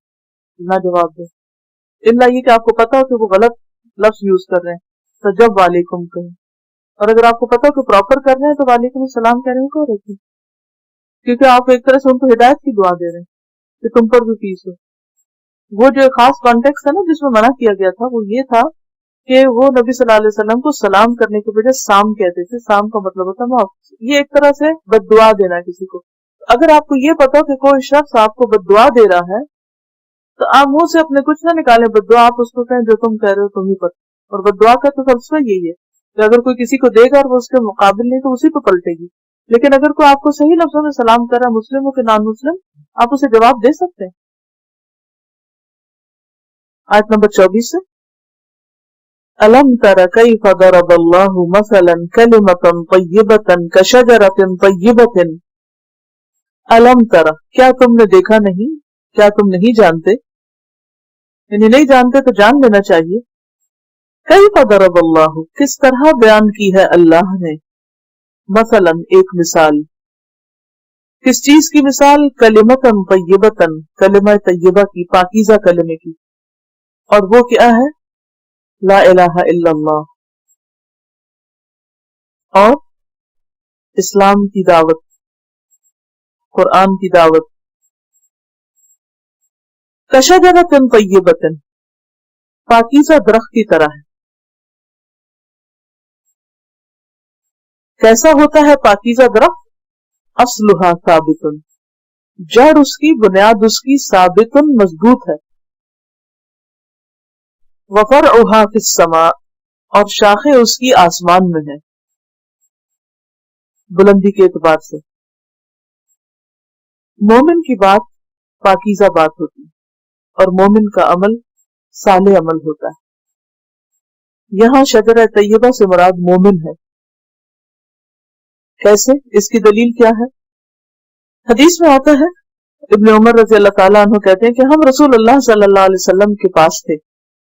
نہ جواب دے، اللہ یہ کہ آپ کو پتا ہو کہ وہ غلط لفظ یوز کر رہے ہیں تو جب وعلیکم کہیں، اور اگر آپ کو پتا ہو کہ پراپر کر رہے ہیں تو وعلیکم السلام کہنے کو رکھیں، کیونکہ آپ ایک طرح سے ان کو ہدایت کی دعا دے رہے ہیں کہ تم پر بھی پیس ہو. وہ جو خاص کانٹیکس ہے نا جس میں منع کیا گیا تھا وہ یہ تھا کہ وہ نبی صلی اللہ علیہ وسلم کو سلام کرنے کے بجائے سام کہتے تھے. سام کا مطلب ہوتا ہے معاف. یہ ایک طرح سے بد دعا دینا کسی کو. اگر آپ کو یہ پتا ہو کہ کوئی شخص آپ کو بد دعا دے رہا ہے تو آپ منہ سے اپنے کچھ نہ نکالیں بد دعا، آپ اس کو کہیں جو تم کہہ رہے ہو تم ہی پر. اور بد دعا کا تو فلسفہ یہی ہے کہ اگر کوئی کسی کو دے گا اور وہ اس کے مقابل نہیں تو اسی پہ پلٹے گی. لیکن اگر کوئی آپ کو صحیح لفظوں میں سلام کر رہا ہے، مسلم ہو کہ نان مسلم، آپ اسے جواب دے سکتے ہیں. آیت نمبر 24 سے أَلَمْ تَرَ كَيْفَ ضَرَبَ اللَّهُ مَثَلًا كَلِمَةً طَيِّبَةً كَشَجَرَةٍ طَيِّبَةٍ. أَلَمْ تَرَ، کیا تم نے دیکھا نہیں، کیا تم نہیں جانتے، یعنی نہیں جانتے تو جان لینا چاہیے. كَيْفَ ضَرَبَ اللَّهُ، کس طرح بیان کی ہے اللہ نے، مثلا ایک مثال. کس چیز کی مثال؟ کلمۃ طیبۃ، کلمہ طیبہ کی، پاکیزہ کلمے کی. اور وہ کیا ہے؟ لا الہ الا اللہ، اور اسلام کی دعوت، قرآن کی دعوت. کشجرۃ طیبۃ، پاکیزہ درخت کی طرح ہے. کیسا ہوتا ہے پاکیزہ درخت؟ اصلھا ثابت، جڑ اس کی، بنیاد اس کی، ثابت مضبوط ہے. وفرعھا فی السماء، اور شاخیں اس کی آسمان میں ہیں، بلندی کے اعتبار سے. مومن کی بات پاکیزہ بات ہوتی ہے اور مومن کا عمل صالح عمل ہوتا ہے. یہاں شجرہ طیبہ سے مراد مومن ہے. کیسے؟ اس کی دلیل کیا ہے؟ حدیث میں آتا ہے، ابن عمر رضی اللہ تعالیٰ عنہ کہتے ہیں کہ ہم رسول اللہ صلی اللہ علیہ وسلم کے پاس تھے.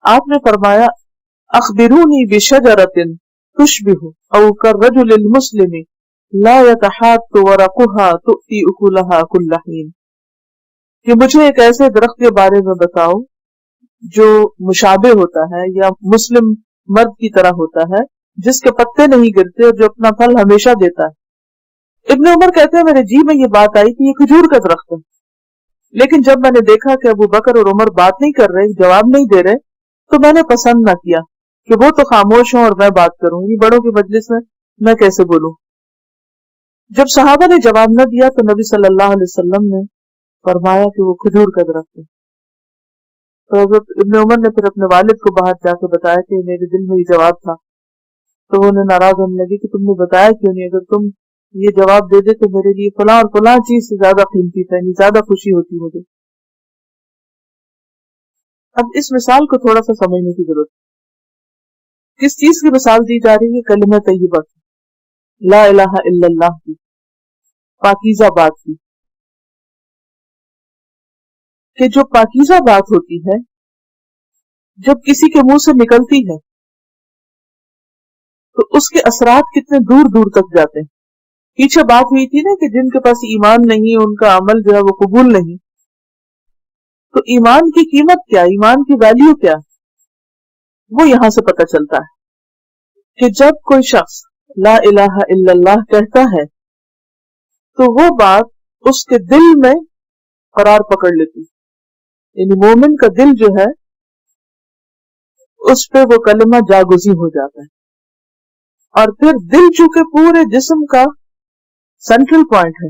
آپ نے فرمایا اخبرونی بشجرۃ تشبہ او کالرجل المسلم لا يتحات ورقها تؤتی اکلها کل حین، کہ مجھے ایک ایسے درخت کے بارے میں بتاؤ جو مشابہ ہوتا ہے یا مسلم مرد کی طرح ہوتا ہے، جس کے پتے نہیں گرتے اور جو اپنا پھل ہمیشہ دیتا ہے. ابن عمر کہتے ہیں میرے جی میں یہ بات آئی کہ یہ کھجور کا درخت ہے، لیکن جب میں نے دیکھا کہ ابو بکر اور عمر بات نہیں کر رہے، جواب نہیں دے رہے، تو میں نے پسند نہ کیا کہ وہ تو خاموش ہوں اور میں بات کروں. یہ بڑوں کی مجلس میں کیسے بولوں؟ جب صحابہ نے جواب نہ دیا تو نبی صلی اللہ علیہ وسلم نے فرمایا کہ وہ کھجور کا درخت ہے. تو حضرت ابن عمر نے پھر اپنے والد کو باہر جا کے بتایا کہ میرے دل میں یہ جواب تھا. تو وہ انہیں ناراض ہونے لگی کہ تم نے بتایا کیوں نہیں؟ اگر تم یہ جواب دے دے تو میرے لیے فلاں اور فلاں چیز سے زیادہ قیمتی تھا، یعنی زیادہ خوشی ہوتی مجھے. اب اس مثال کو تھوڑا سا سمجھنے کی ضرورت ہے. کس چیز کی مثال دی جا رہی ہے؟ کلمہ طیبہ کی، لا الہ الا اللہ کی، پاکیزہ بات کی. کہ جو پاکیزہ بات ہوتی ہے جب کسی کے منہ سے نکلتی ہے تو اس کے اثرات کتنے دور دور تک جاتے ہیں. پیچھے بات ہوئی تھی نا کہ جن کے پاس ایمان نہیں، ان کا عمل جو ہے وہ قبول نہیں. تو ایمان کی قیمت کیا، ایمان کی ویلیو کیا، وہ یہاں سے پتہ چلتا ہے کہ جب کوئی شخص لا الہ الا اللہ کہتا ہے تو وہ بات اس کے دل میں قرار پکڑ لیتی. یعنی مومن کا دل جو ہے اس پہ وہ کلمہ جاگزی ہو جاتا ہے. اور پھر دل چونکہ پورے جسم کا سینٹرل پوائنٹ ہے،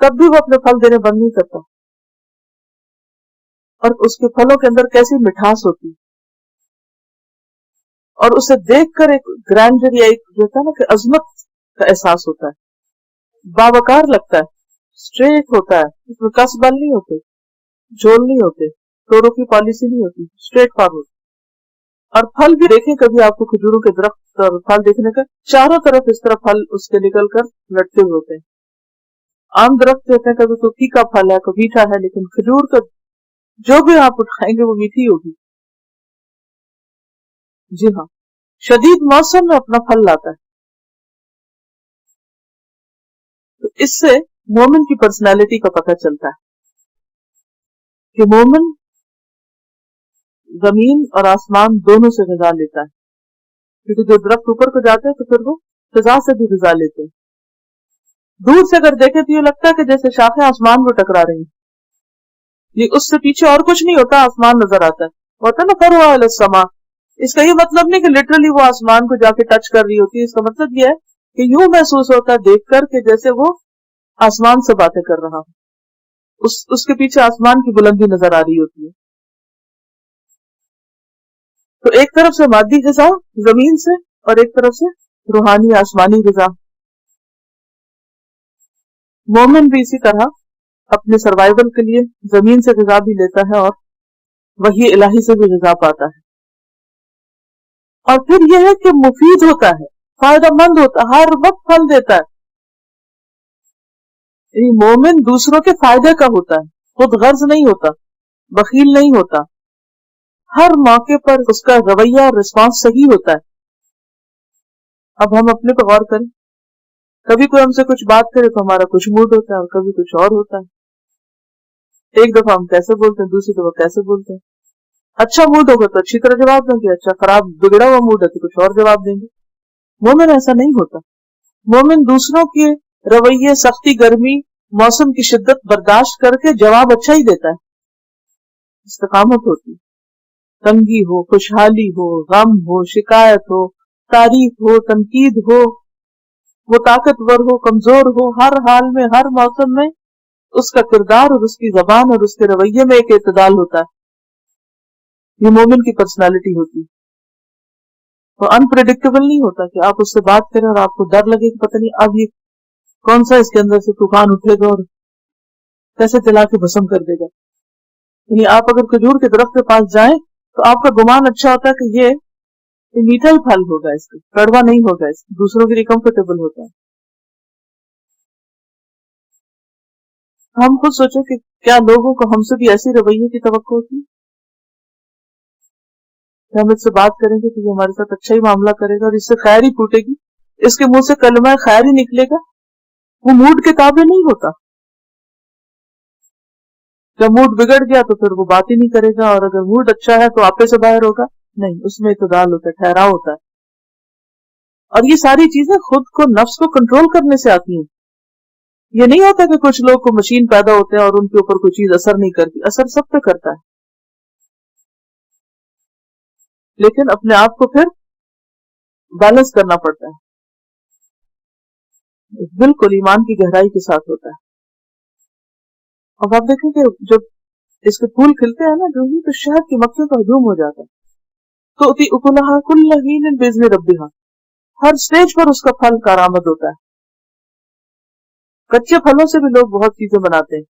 تب بھی وہ اپنے پھل دینے بند نہیں کرتا، اور اس کے پھلوں کے اندر کیسی مٹھاس ہوتی، اور اسے دیکھ کر ایک گرینڈر یا ایک جو ہوتا ہے نا کہ عظمت کا احساس ہوتا ہے، باوقار لگتا ہے، اسٹریٹ ہوتا ہے، اس میں کس بل نہیں ہوتے، جھول نہیں ہوتے، توڑوں کی پالیسی نہیں ہوتی، اسٹریٹ فارورڈ۔ اور پھل بھی دیکھیں کبھی آپ کو کھجوروں کے درخت اور پھل دیکھنے کا، چاروں طرف اس طرح پھل اس کے نکل کر لٹکے ہوئے ہوتے ہیں۔ عام درخت ہوتے ہیں کبھی تو پھیکا پھل ہے کبھی میٹھا ہے، لیکن کھجور کا جو بھی آپ اٹھائیں گے وہ میٹھی ہوگی۔ جی ہاں، شدید موسم میں اپنا پھل لاتا ہے۔ تو اس سے مومن کی پرسنالٹی کا پتہ چلتا ہے کہ مومن زمین اور آسمان دونوں سے غذا لیتا ہے، کیونکہ جو درخت اوپر کو جاتے ہیں تو پھر وہ فضا سے بھی غذا لیتے ہیں۔ دور سے اگر دیکھیں تو یہ لگتا ہے کہ جیسے شاخیں آسمان کو ٹکرا رہی ہیں، یہ اس سے پیچھے اور کچھ نہیں ہوتا، آسمان نظر آتا ہے، ہوتا ہے نا فروا الی السما۔ اس کا یہ مطلب نہیں کہ لٹرلی وہ آسمان کو جا کے ٹچ کر رہی ہوتی ہے، اس کا مطلب یہ ہے کہ یوں محسوس ہوتا ہے دیکھ کر کہ جیسے وہ آسمان سے باتیں کر رہا ہو، اس کے پیچھے آسمان کی بلندی نظر آ رہی ہوتی ہے۔ تو ایک طرف سے مادی غذا زمین سے اور ایک طرف سے روحانی آسمانی غذا۔ مومن بھی اسی طرح اپنے سروائیول کے لیے زمین سے غذا بھی لیتا ہے اور وحی الہی سے بھی غذا پاتا ہے۔ اور پھر یہ ہے کہ مفید ہوتا ہے، فائدہ مند ہوتا ہے، ہر وقت پھل دیتا ہے۔ یعنی مومن دوسروں کے فائدے کا ہوتا ہے، خود غرض نہیں ہوتا، بخیل نہیں ہوتا، ہر موقع پر اس کا رویہ اور رسپانس صحیح ہوتا ہے۔ اب ہم اپنے پہ غور کریں، کبھی کوئی ہم سے کچھ بات کرے تو ہمارا کچھ موڈ ہوتا ہے اور کبھی کچھ اور ہوتا ہے۔ ایک دفعہ ہم کیسے بولتے ہیں، دوسری دفعہ کیسے بولتے ہیں۔ اچھا موڈ ہوگا تو اچھی طرح جواب دیں گے، اچھا خراب بگڑا ہوا موڈ ہے تو کچھ اور جواب دیں گے۔ مومن ایسا نہیں ہوتا، مومن دوسروں کے رویے، سختی، گرمی، موسم کی شدت برداشت کر کے جواب اچھا ہی دیتا ہے۔ استقامت ہوتی، تنگی ہو، خوشحالی ہو، غم ہو، شکایت ہو، تعریف ہو، تنقید ہو، وہ طاقتور ہو، کمزور ہو، ہر حال میں، ہر موسم میں اس کا کردار اور اس کی زبان اور اس کے رویے میں ایک اعتدال ہوتا ہے۔ یہ مومن کی پرسنالٹی ہوتی ہے۔ وہ انپریڈکٹیبل نہیں ہوتا کہ آپ اس سے بات کریں اور آپ کو ڈر لگے کہ پتہ نہیں اب یہ کون سا اس کے اندر سے طوفان اٹھے گا اور کیسے جلا کے بھسم کر دے گا۔ یعنی آپ اگر کھجور کے درخت کے پاس جائیں تو آپ کا گمان اچھا ہوتا ہے کہ یہ میٹھا ہی پھل ہوگا، اس کا کڑوا نہیں ہوگا، اس دوسروں کے لیے کمفرٹیبل ہوتا ہے۔ ہم خود سوچیں کہ کیا لوگوں کو ہم سے بھی ایسی رویے کی توقع ہوتی ہے کہ ہم اس سے بات کریں گے کہ یہ ہمارے ساتھ اچھا ہی معاملہ کرے گا اور اس سے خیر ہی پھوٹے گی، اس کے منہ سے کلمہ خیر ہی نکلے گا۔ وہ موڈ کے تابع نہیں ہوتا، جب موڈ بگڑ گیا تو پھر وہ بات ہی نہیں کرے گا، اور اگر موڈ اچھا ہے تو آپے سے باہر ہوگا، نہیں، اس میں اعتدال ہوتا ہے، ٹھہراؤ ہوتا ہے۔ اور یہ ساری چیزیں خود کو، نفس کو کنٹرول کرنے سے آتی ہیں۔ یہ نہیں ہوتا کہ کچھ لوگ کو مشین پیدا ہوتے ہیں اور ان کے اوپر کوئی چیز اثر نہیں کرتی، اثر سب پہ کرتا ہے، لیکن اپنے آپ کو پھر بیلنس کرنا پڑتا ہے، بالکل ایمان کی گہرائی کے ساتھ ہوتا ہے۔ اب آپ دیکھیں کہ جب اس کے پھول کھلتے ہیں نا جو ہی، تو شہد کی مکھیوں کا ہجوم ہو جاتا ہے، تو اتی اکلھا کل حین باذن ربھا، ہر سٹیج پر اس کا پھل کارآمد ہوتا ہے۔ کچے پھلوں سے بھی لوگ بہت چیزیں بناتے ہیں،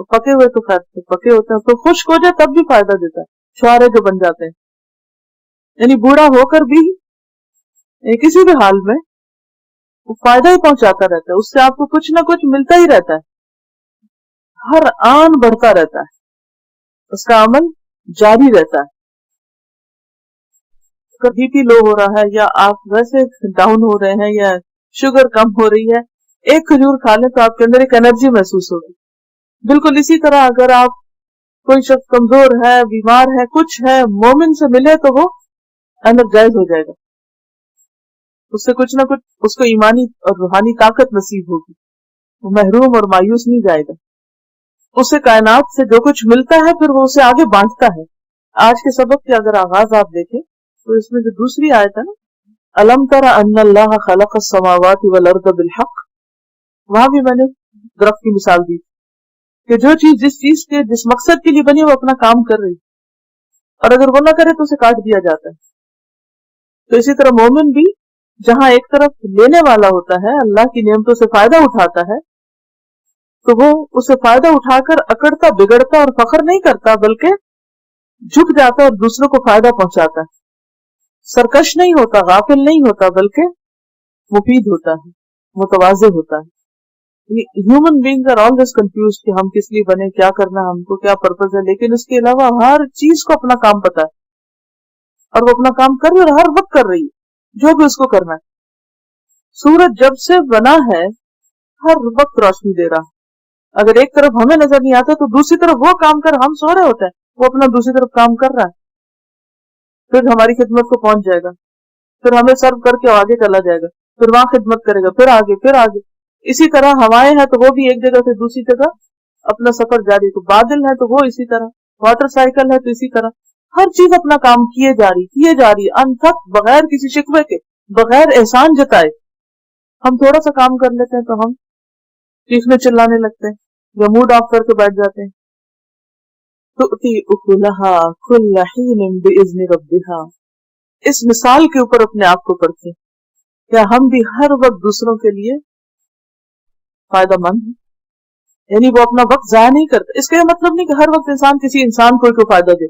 پکے ہوئے تو خیر پکے ہوتے ہیں، تو خشک ہو جائے تب بھی فائدہ دیتا ہے، چھوارے جو بن جاتے ہیں، یعنی بوڑھا ہو کر بھی کسی بھی حال میں وہ فائدہ ہی پہنچاتا رہتا ہے، اس سے آپ کو کچھ نہ کچھ ملتا ہی رہتا ہے، ہر آن بڑھتا رہتا ہے، اس کا عمل جاری رہتا ہے۔ بی پی لو ہو رہا ہے یا آپ ویسے ڈاؤن ہو رہے ہیں یا شوگر کم ہو رہی ہے، ایک کھجور کھا لیں تو آپ کے اندر ایک انرجی محسوس ہوگی۔ بالکل اسی طرح اگر آپ کوئی شخص کمزور ہے، بیمار ہے، کچھ ہے، مومن سے ملے تو وہ انرجائز ہو جائے گا، اس سے کچھ نہ کچھ اس کو ایمانی اور روحانی طاقت نصیب ہوگی، وہ محروم اور مایوس نہیں جائے گا۔ اسے کائنات سے جو کچھ ملتا ہے پھر وہ اسے آگے بانٹتا ہے۔ آج کے سبق کے اگر آغاز آپ دیکھیں تو اس میں جو دوسری آیت ہے نا، الم تر ان اللہ خلق السماوات والارض بالحق، وہاں بھی میں نے درخت کی مثال دی کہ جو چیز جس مقصد کے لیے بنی وہ اپنا کام کر رہی، اور اگر وہ نہ کرے تو اسے کاٹ دیا جاتا ہے. تو اسی طرح مومن بھی جہاں ایک طرف لینے والا ہوتا ہے، اللہ کی نعمتوں سے فائدہ اٹھاتا ہے، تو وہ اسے فائدہ اٹھا کر اکڑتا بگڑتا اور فخر نہیں کرتا، بلکہ جھک جاتا اور دوسروں کو فائدہ پہنچاتا ہے. سرکش نہیں ہوتا، غافل نہیں ہوتا، بلکہ مفید ہوتا ہے، متواضع ہوتا ہے. Human beings are always confused کہ ہم کس لیے بنے، کیا کرنا ہے، ہم کو کیا پرپز ہے، لیکن اس کے علاوہ ہر چیز کو اپنا کام پتا ہے، اور وہ اپنا کام کر رہی ہے اور ہر وقت کر رہی ہے جو بھی اس کو کرنا ہے. سورج جب سے بنا ہے ہر وقت روشنی دے رہا. اگر ایک طرف ہمیں نظر نہیں آتا تو دوسری طرف وہ کام کر، ہم سو رہے ہوتے ہیں، وہ اپنا دوسری طرف کام کر رہا ہے، پھر ہماری خدمت کو پہنچ جائے گا، پھر ہمیں سرو کر کے آگے چلا جائے گا، پھر وہاں خدمت کرے گا، پھر آگے پھر آگے. اسی طرح ہوائیں ہیں تو وہ بھی ایک جگہ سے دوسری جگہ اپنا سفر جاری، تو بادل ہے تو وہ اسی طرح، واٹر سائیکل ہے تو اسی طرح، ہر چیز اپنا کام کیے جا رہی انتھک، بغیر کسی شکوے کے، بغیر احسان جتائے. ہم تھوڑا سا کام کر لیتے ہیں تو ہم چیخنے چلانے لگتے ہیں یا موڈ آف کر کے بیٹھ جاتے ہیں. تؤتی اکلہا کل حین باذن ربہا. اس مثال کے اوپر اپنے آپ کو پرکھیں، کیا ہم بھی ہر وقت دوسروں کے لیے فائدہ مند ہیں؟ یعنی وہ اپنا وقت ضائع نہیں کرتا. اس کا یہ مطلب نہیں کہ ہر وقت انسان کسی انسان کو فائدہ دے،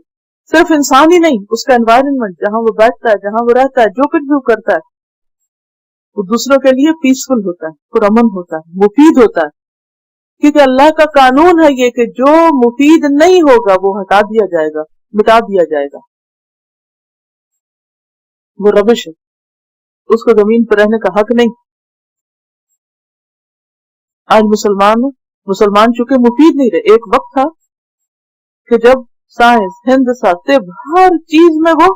صرف انسان ہی نہیں، اس کا انوائرمنٹ جہاں وہ بیٹھتا ہے، جہاں وہ رہتا ہے، جو کچھ بھی وہ کرتا ہے، وہ دوسروں کے لیے پیسفل ہوتا ہے، پرامن ہوتا ہے، مفید ہوتا ہے. کیونکہ اللہ کا قانون ہے یہ کہ جو مفید نہیں ہوگا وہ ہٹا دیا جائے گا، مٹا دیا جائے گا، وہ ربش ہے، اس کو زمین پر رہنے کا حق نہیں. آج مسلمان چونکہ مفید نہیں رہے. ایک وقت تھا کہ جب سائنس، ہندسہ، طب، ہر چیز میں وہ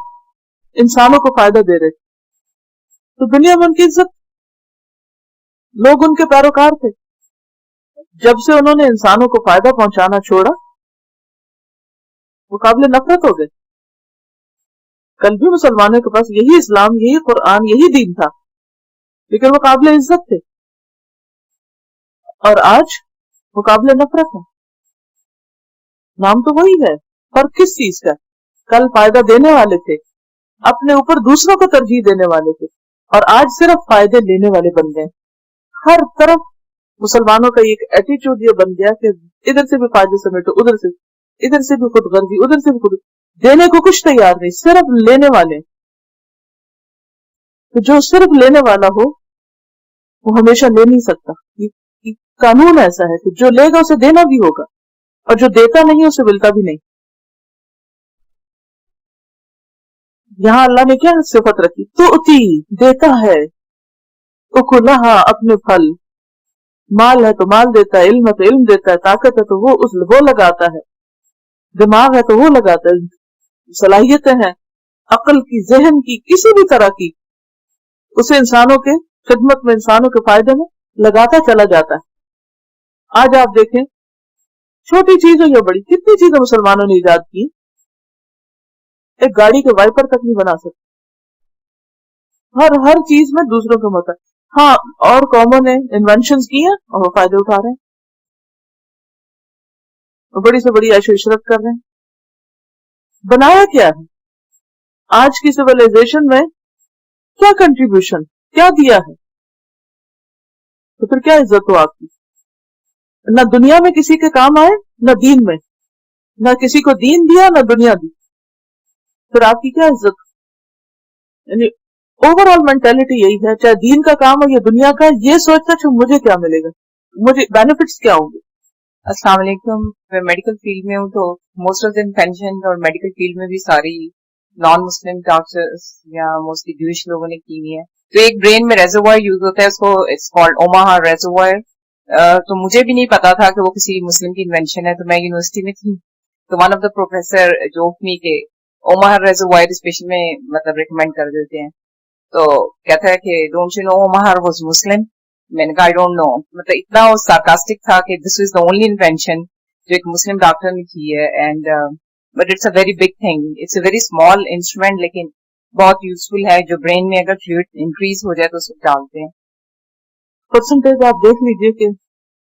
انسانوں کو فائدہ دے رہے تھے، تو دنیا میں ان کی عزت، لوگ ان کے پیروکار تھے. جب سے انہوں نے انسانوں کو فائدہ پہنچانا چھوڑا، وہ قابل نفرت ہو گئے. کل بھی مسلمانوں کے پاس یہی اسلام، یہی قرآن، یہی دین تھا، لیکن وہ قابل عزت تھے، اور آج وہ قابل نفرت ہے. نام تو وہی ہے، پر کس چیز کا؟ کل فائدہ دینے والے تھے، اپنے اوپر دوسروں کو ترجیح دینے والے تھے، اور آج صرف فائدے لینے والے بن گئے. ہر طرف مسلمانوں کا ایک ایٹیچیوڈ یہ بن گیا کہ ادھر سے بھی فائدے سمیٹو، ادھر سے بھی خود غرضی، ادھر سے بھی خود، دینے کو کچھ تیار نہیں، صرف لینے والے. تو جو صرف لینے والا ہو وہ ہمیشہ لے نہیں سکتا. یہ قانون ایسا ہے کہ جو لے گا اسے دینا بھی ہوگا، اور جو دیتا نہیں اسے ملتا بھی نہیں. یہاں اللہ نے کیا صفت رکھی؟ تؤتی، دیتا ہے، اکلہا، اپنے پھل، مال ہے تو مال دیتا ہے، علم ہے تو علم دیتا ہے، طاقت ہے تو وہ لگاتا ہے، دماغ ہے تو وہ لگاتا ہے، صلاحیتیں ہیں عقل کی، ذہن کی، کسی بھی طرح کی، اسے انسانوں کے خدمت میں، انسانوں کے فائدے میں لگاتا چلا جاتا ہے. آج آپ دیکھیں، چھوٹی چیز ہو یا بڑی، کتنی چیزیں مسلمانوں نے ایجاد کی. ایک گاڑی کے وائپر تک نہیں بنا سکتے. ہر چیز میں دوسروں کو مت ہے. ہاں، اور قوموں نے انوینشنز کی ہیں اور وہ فائدے اٹھا رہے ہیں، وہ بڑی سے بڑی عیش و عشرت کر رہے ہیں. بنایا کیا ہے؟ آج کی سویلائزیشن میں کیا کنٹریبیوشن، کیا دیا ہے؟ تو پھر کیا عزت ہو آپ کی؟ نہ دنیا میں کسی کے کام آئے، نہ دین میں، نہ کسی کو دین دیا نہ دنیا دی، پھر آپ کی کیا عزت؟ یعنی اوور آل مینٹلٹی یہی ہے، چاہے دین کا کام ہو یا دنیا کا، یہ سوچتا کہ مجھے کیا ملے گا، مجھے بینیفٹس کیا ہوں گے. السلام علیکم. میں میڈیکل فیلڈ میں ہوں، تو موسٹ آف دن پینشن اور میڈیکل فیلڈ میں بھی ساری نان مسلم ڈاکٹرز یا موسٹلی جوش لوگوں نے کی ہوئی ہے. تو ایک برین میں ریزروائر یوز ہوتا ہے، اس کو اٹس کالڈ اوماہا ریزروائر. تو مجھے بھی نہیں پتا تھا کہ وہ کسی مسلم کی انوینشن ہے. تو میں یونیورسٹی میں تھی، تو ون آف دا پروفیسر جو می کے اوماہا ریزروائر اسپیشل میں مطلب ریکمینڈ کر دیتے ہیں. تو کہتا ہے کہ ڈونٹ یو نو اوماہا واز مسلم. میں نے کہا آئی ڈونٹ نو. مطلب اتنا وہ سارکاسٹک تھا کہ دس از دا اونلی انوینشن جو ایک مسلم ڈاکٹر نے کی ہے. And but it's a very big thing. It's a very small instrument, لیکن بہت یوزفل ہے. جو برین میں اگر فلوئڈ انکریز ہو جائے تو اس کو ڈالتے ہیں. پرسنٹیج آپ دیکھ لیجئے کہ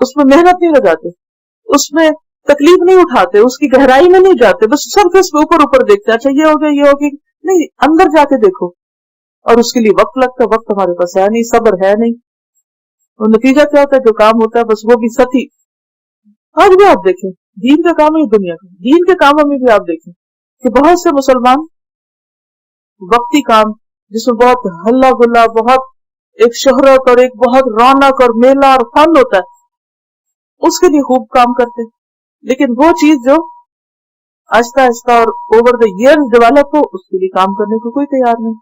اس میں محنت نہیں لگاتے, اس میں تکلیف نہیں اٹھاتے, اس کی گہرائی میں نہیں جاتے, بس سرفیس پہ اوپر اوپر دیکھتے ہیں, اچھا یہ ہو گیا یہ ہو گیا, نہیں, اندر جا کے دیکھو. اور اس کے لیے وقت لگتا ہے, وقت ہمارے پاس ہے نہیں, صبر ہے نہیں. اور نتیجہ کیا ہوتا ہے, جو کام ہوتا ہے بس وہ بھی ستی. آج بھی آپ دیکھیں دین کا کام ہے, دنیا کا دین کے کاموں میں بھی آپ دیکھیں کہ بہت سے مسلمان وقتی کام جس میں بہت ہلا گلا, بہت ایک شہرت اور ایک بہت رونق اور میلہ اور فن ہوتا ہے, اس کے لیے خوب کام کرتے ہیں. لیکن وہ چیز جو آہستہ آہستہ اور اوور دا ایئر ڈیولپ ہو, اس کے لیے کام کرنے کو کوئی تیار نہیں.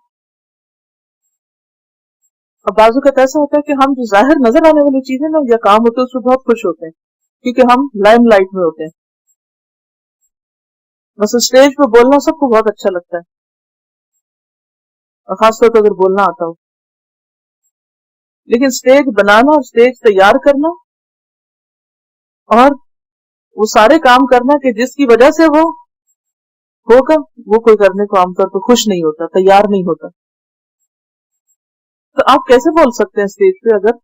اب بعض اوقات ایسا ہوتا ہے کہ ہم جو ظاہر نظر آنے والی چیزیں نا یا کام ہوتے ہیں اس میں بہت خوش ہوتے ہیں کیونکہ ہم لائم لائٹ میں ہوتے ہیں. بس اسٹیج پہ بولنا سب کو بہت اچھا لگتا ہے, اور خاص طور پر اگر بولنا آتا ہو. لیکن اسٹیج بنانا, اسٹیج تیار کرنا اور وہ سارے کام کرنا کہ جس کی وجہ سے وہ ہوگا, وہ کوئی کرنے کو عام طور پر خوش نہیں ہوتا, تیار نہیں ہوتا. تو آپ کیسے بول سکتے ہیں اسٹیج پہ اگر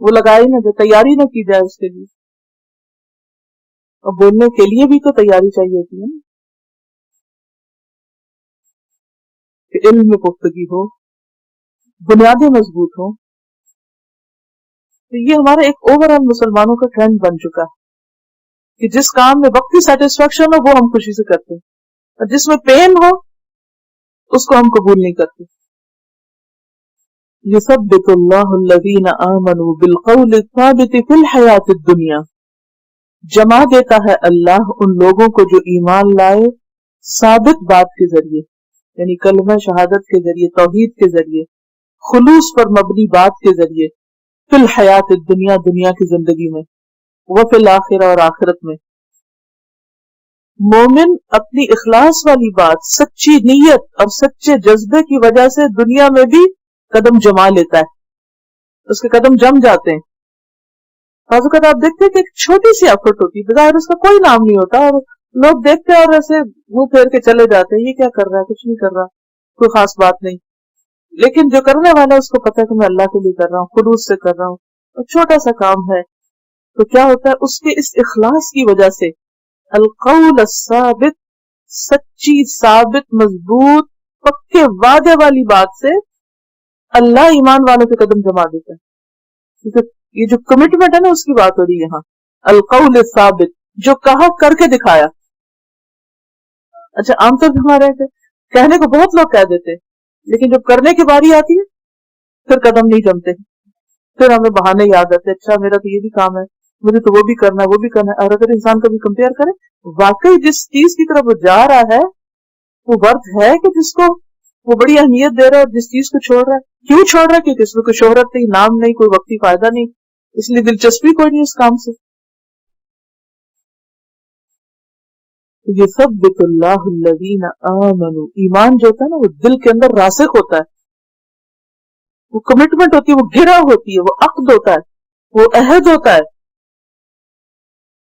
وہ لگائی نہ جائے, تیاری نہ کی جائے اس کے لیے. اور بولنے کے لیے بھی تو تیاری چاہیے ہوتی ہے نا, کہ علم میں پختگی ہو, بنیادیں مضبوط ہوں. تو یہ ہمارا ایک اوور آل مسلمانوں کا ٹرینڈ بن چکا ہے کہ جس کام میں وقتی سیٹسفیکشن ہو وہ ہم خوشی سے کرتے ہیں, اور جس میں پین ہو اس کو ہم قبول نہیں کرتے. یثبت اللہ الذین آمنوا بالقول الثابت فی الحیات الدنیا, جما دیتا ہے اللہ ان لوگوں کو جو ایمان لائے ثابت بات کے ذریعے, یعنی کلمہ شہادت کے ذریعے, توحید کے ذریعے, خلوص پر مبنی بات کے ذریعے, فی الحیات الدنیا, دنیا کی زندگی میں, وفی الآخرہ, اور آخرت میں. مومن اپنی اخلاص والی بات, سچی نیت اور سچے جذبے کی وجہ سے دنیا میں بھی قدم جما لیتا ہے, اس کے قدم جم جاتے ہیں. بعض اوقات آپ دیکھتے ہیں کہ ایک چھوٹی سی ایفرٹ ہوتی ہے, بظاہر اس کا کوئی نام نہیں ہوتا, اور لوگ دیکھتے ہیں اور ایسے منہ پھیر کے چلے جاتے ہیں, یہ کیا کر رہا ہے, کچھ نہیں کر رہا, کوئی خاص بات نہیں. لیکن جو کرنے والا ہے اس کو پتا ہے کہ میں اللہ کے لیے کر رہا ہوں, خلوص سے کر رہا ہوں, اور چھوٹا سا کام ہے. تو کیا ہوتا ہے, اس کے اس اخلاص کی وجہ سے القول الثابت, سچی ثابت مضبوط پکے وعدے والی بات سے اللہ ایمان والوں کے قدم جما دیتا ہے. کیونکہ یہ جو کمٹمنٹ ہے نا اس کی بات ہو رہی ہے یہاں, القول الثابت, جو کہا کر کے دکھایا. اچھا عام طور پر ہمارے کہنے کو بہت لوگ کہہ دیتے, لیکن جب کرنے کی باری آتی ہے پھر قدم نہیں جمتے, پھر ہمیں بہانے یاد آتے, اچھا میرا تو یہ بھی کام ہے, مجھے تو وہ بھی کرنا ہے, وہ بھی کرنا ہے. اور اگر انسان کبھی کمپیئر کرے, واقعی جس چیز کی طرف وہ جا رہا ہے وہ ورد ہے کہ جس کو وہ بڑی اہمیت دے رہا ہے, اور جس چیز کو چھوڑ رہا ہے, کیوں چھوڑ رہا ہے, کیونکہ اس میں کوئی شہرت نہیں, نام نہیں, کوئی وقتی فائدہ نہیں, اس لیے دلچسپی کوئی نہیں اس کام سے. یثبت اللہ الذین آمنوا, ایمان جو ہوتا ہے نا وہ دل کے اندر راسخ ہوتا ہے, وہ کمٹمنٹ ہوتی ہے, وہ گرہ ہوتی ہے, وہ عقد ہوتا ہے, وہ عہد ہوتا ہے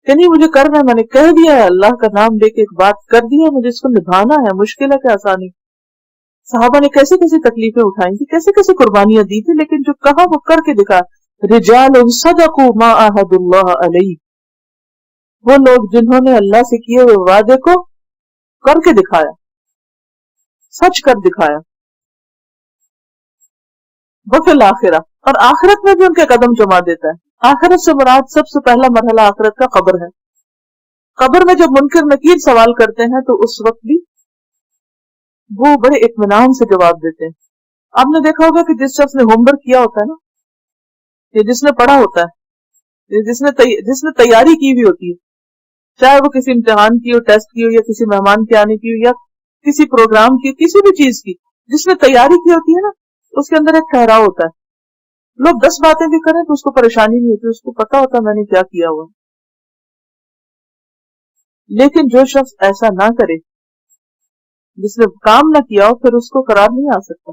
کہ نہیں مجھے کرنا ہے, میں نے کہہ دیا ہے, اللہ کا نام لے کے ایک بات کر دی ہے, مجھے اس کو نبھانا ہے, مشکل ہے کہ آسانی. صحابہ نے کیسی کیسی تکلیفیں اٹھائی تھی, کیسے کیسے قربانیاں دی تھی, لیکن جو کہا وہ کر کے دکھا. رجال صدقوا ما عاهدوا اللہ علیہ, وہ لوگ جنہوں نے اللہ سے کیے ہوئے وعدے کو کر کے دکھایا, سچ کر دکھایا. وفی الآخرہ, اور آخرت میں بھی ان کے قدم جما دیتا ہے. آخرت سے مراد سب سے پہلا مرحلہ آخرت کا قبر ہے. قبر میں جب منکر نکیر سوال کرتے ہیں تو اس وقت بھی وہ بڑے اطمینان سے جواب دیتے ہیں. آپ نے دیکھا ہوگا کہ جس شخص نے ہوم ورک کیا ہوتا ہے نا, یا جس نے پڑھا ہوتا ہے, یا جس نے تیاری کی بھی ہوتی ہے, چاہے وہ کسی امتحان کی ہو, ٹیسٹ کی ہو, یا کسی مہمان کے آنے کی ہو, یا کسی پروگرام کی, کسی بھی چیز کی, جس نے تیاری کی ہوتی ہے نا, اس کے اندر ایک ٹھہراؤ ہوتا ہے. لوگ 10 باتیں بھی کریں تو اس کو پریشانی نہیں ہوتی, اس کو پتا ہوتا ہے میں نے کیا کیا ہوا. لیکن جو شخص ایسا نہ کرے, جس نے کام نہ کیا ہو, پھر اس کو قرار نہیں آ سکتا.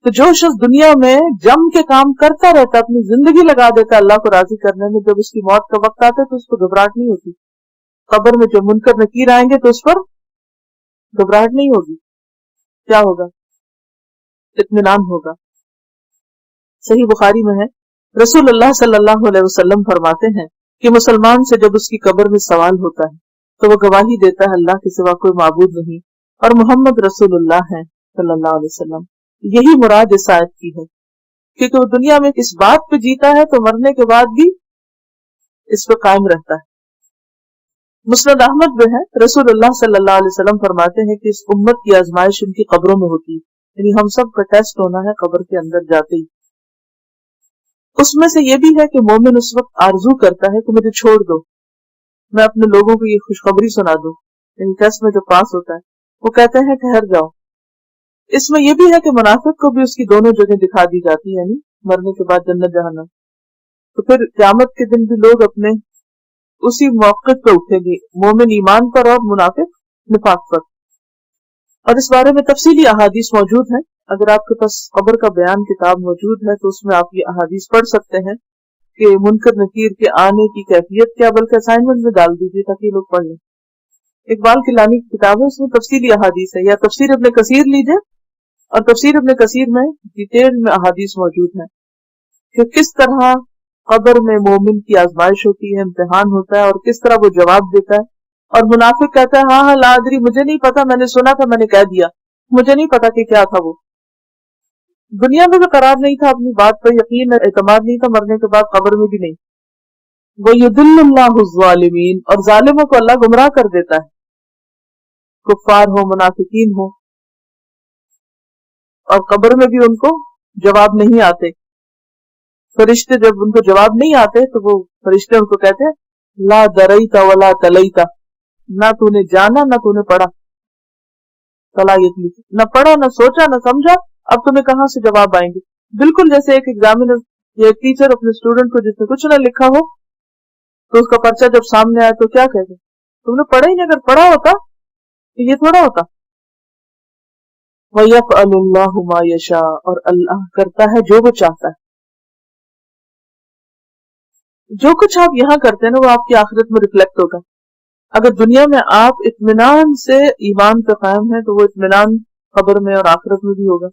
تو جو شخص دنیا میں جم کے کام کرتا رہتا, اپنی زندگی لگا دیتا اللہ کو راضی کرنے میں, جب اس کی موت کا وقت آتا ہے تو اس کو گھبراہٹ نہیں ہوتی. قبر میں جو منکر نکیر آئیں گے تو اس پر گھبراہٹ نہیں ہوگی. کیا ہوگا؟ اطمینان ہوگا. صحیح بخاری میں ہے رسول اللہ صلی اللہ علیہ وسلم فرماتے ہیں کہ مسلمان سے جب اس کی قبر میں سوال ہوتا ہے تو وہ گواہی دیتا ہے اللہ کے سوا کوئی معبود نہیں اور محمد رسول اللہ ہے صلی اللہ علیہ وسلم. یہی مراد اس آیت کی ہے، کیونکہ وہ دنیا میں اس بات پہ جیتا ہے تو مرنے کے بعد بھی اس پہ قائم رہتا ہے. مسند احمد میں ہے، رسول اللہ صلی اللہ علیہ وسلم فرماتے ہیں کہ اس امت کی آزمائش ان کی قبروں میں ہوتی ہے، یعنی ہم سب کا ٹیسٹ ہونا ہے قبر کے اندر جاتے ہی. اس میں سے یہ بھی ہے کہ مومن اس وقت آرزو کرتا ہے کہ مجھے چھوڑ دو، میں اپنے لوگوں کو یہ خوشخبری سنا دوں، یعنی ٹیسٹ میں جو پاس ہوتا ہے وہ کہتے ہیں ٹھہر جاؤ. اس میں یہ بھی ہے کہ منافق کو بھی اس کی دونوں جگہ دکھا دی جاتی ہے، یعنی مرنے کے بعد جنت جہنم. تو پھر قیامت کے دن بھی لوگ اپنے اسی موقف پہ اٹھیں گے، مومن ایمان پر اور منافق نفاق پر. اور اس بارے میں تفصیلی احادیث موجود ہیں. اگر آپ کے پاس قبر کا بیان کتاب موجود ہے تو اس میں آپ یہ احادیث پڑھ سکتے ہیں کہ منکر نکیر کے آنے کی کیفیت کیا، بلکہ اسائنمنٹ میں ڈال دیجیے تاکہ لوگ پڑھ لیں. اقبال کلانی کی کتاب ہے، اس میں تفصیلی احادیث ہے. یا تفسیر ابن کثیر لیجیے، اور تفسیر ابن کثیر میں ڈیٹیل میں احادیث موجود ہیں کہ کس طرح قبر میں مومن کی آزمائش ہوتی ہے، امتحان ہوتا ہے، اور کس طرح وہ جواب دیتا ہے. اور منافق کہتا ہے ہاں لا ادری، مجھے نہیں پتا، میں نے سنا تھا، میں نے کہہ دیا، مجھے نہیں پتا کہ کیا تھا. وہ دنیا میں بھی قرار نہیں تھا، اپنی بات پر یقین اعتماد نہیں تھا، مرنے کے بعد قبر میں بھی نہیں. وَيُضِلُّ اللَّهُ الظَّالِمِينَ، اور ظالموں کو اللہ گمراہ کر دیتا ہے، کفار ہو منافقین ہو. اور قبر میں بھی ان کو جواب نہیں آتے. فرشتے جب ان کو جواب نہیں آتے تو وہ فرشتے ان کو کہتے ہیں لا دریت ولا تلیت، نہ تو نے جانا نہ تو نے پڑھا. صلاحیت نہ پڑھا نہ سوچا نہ سمجھا، اب تمہیں کہاں سے جواب آئیں گے. بالکل جیسے ایک ایگزامینر یا ایک ٹیچر اپنے اسٹوڈنٹ کو جس نے کچھ نہ لکھا ہو تو اس کا پرچہ جب سامنے آئے تو کیا کہتے، تم نے پڑھا ہی نہیں، اگر پڑھا ہوتا تو یہ تھوڑا ہوتا. وَيَفْعَلُ اللَّهُ مَا يَشَاءُ، اور اللہ کرتا ہے جو وہ چاہتا ہے. جو کچھ آپ یہاں کرتے ہیں نا وہ آپ کی آخرت میں ریفلیکٹ ہوگا. اگر دنیا میں آپ اطمینان سے ایمان پہ قائم ہیں تو وہ اطمینان قبر میں اور آخرت میں بھی ہوگا.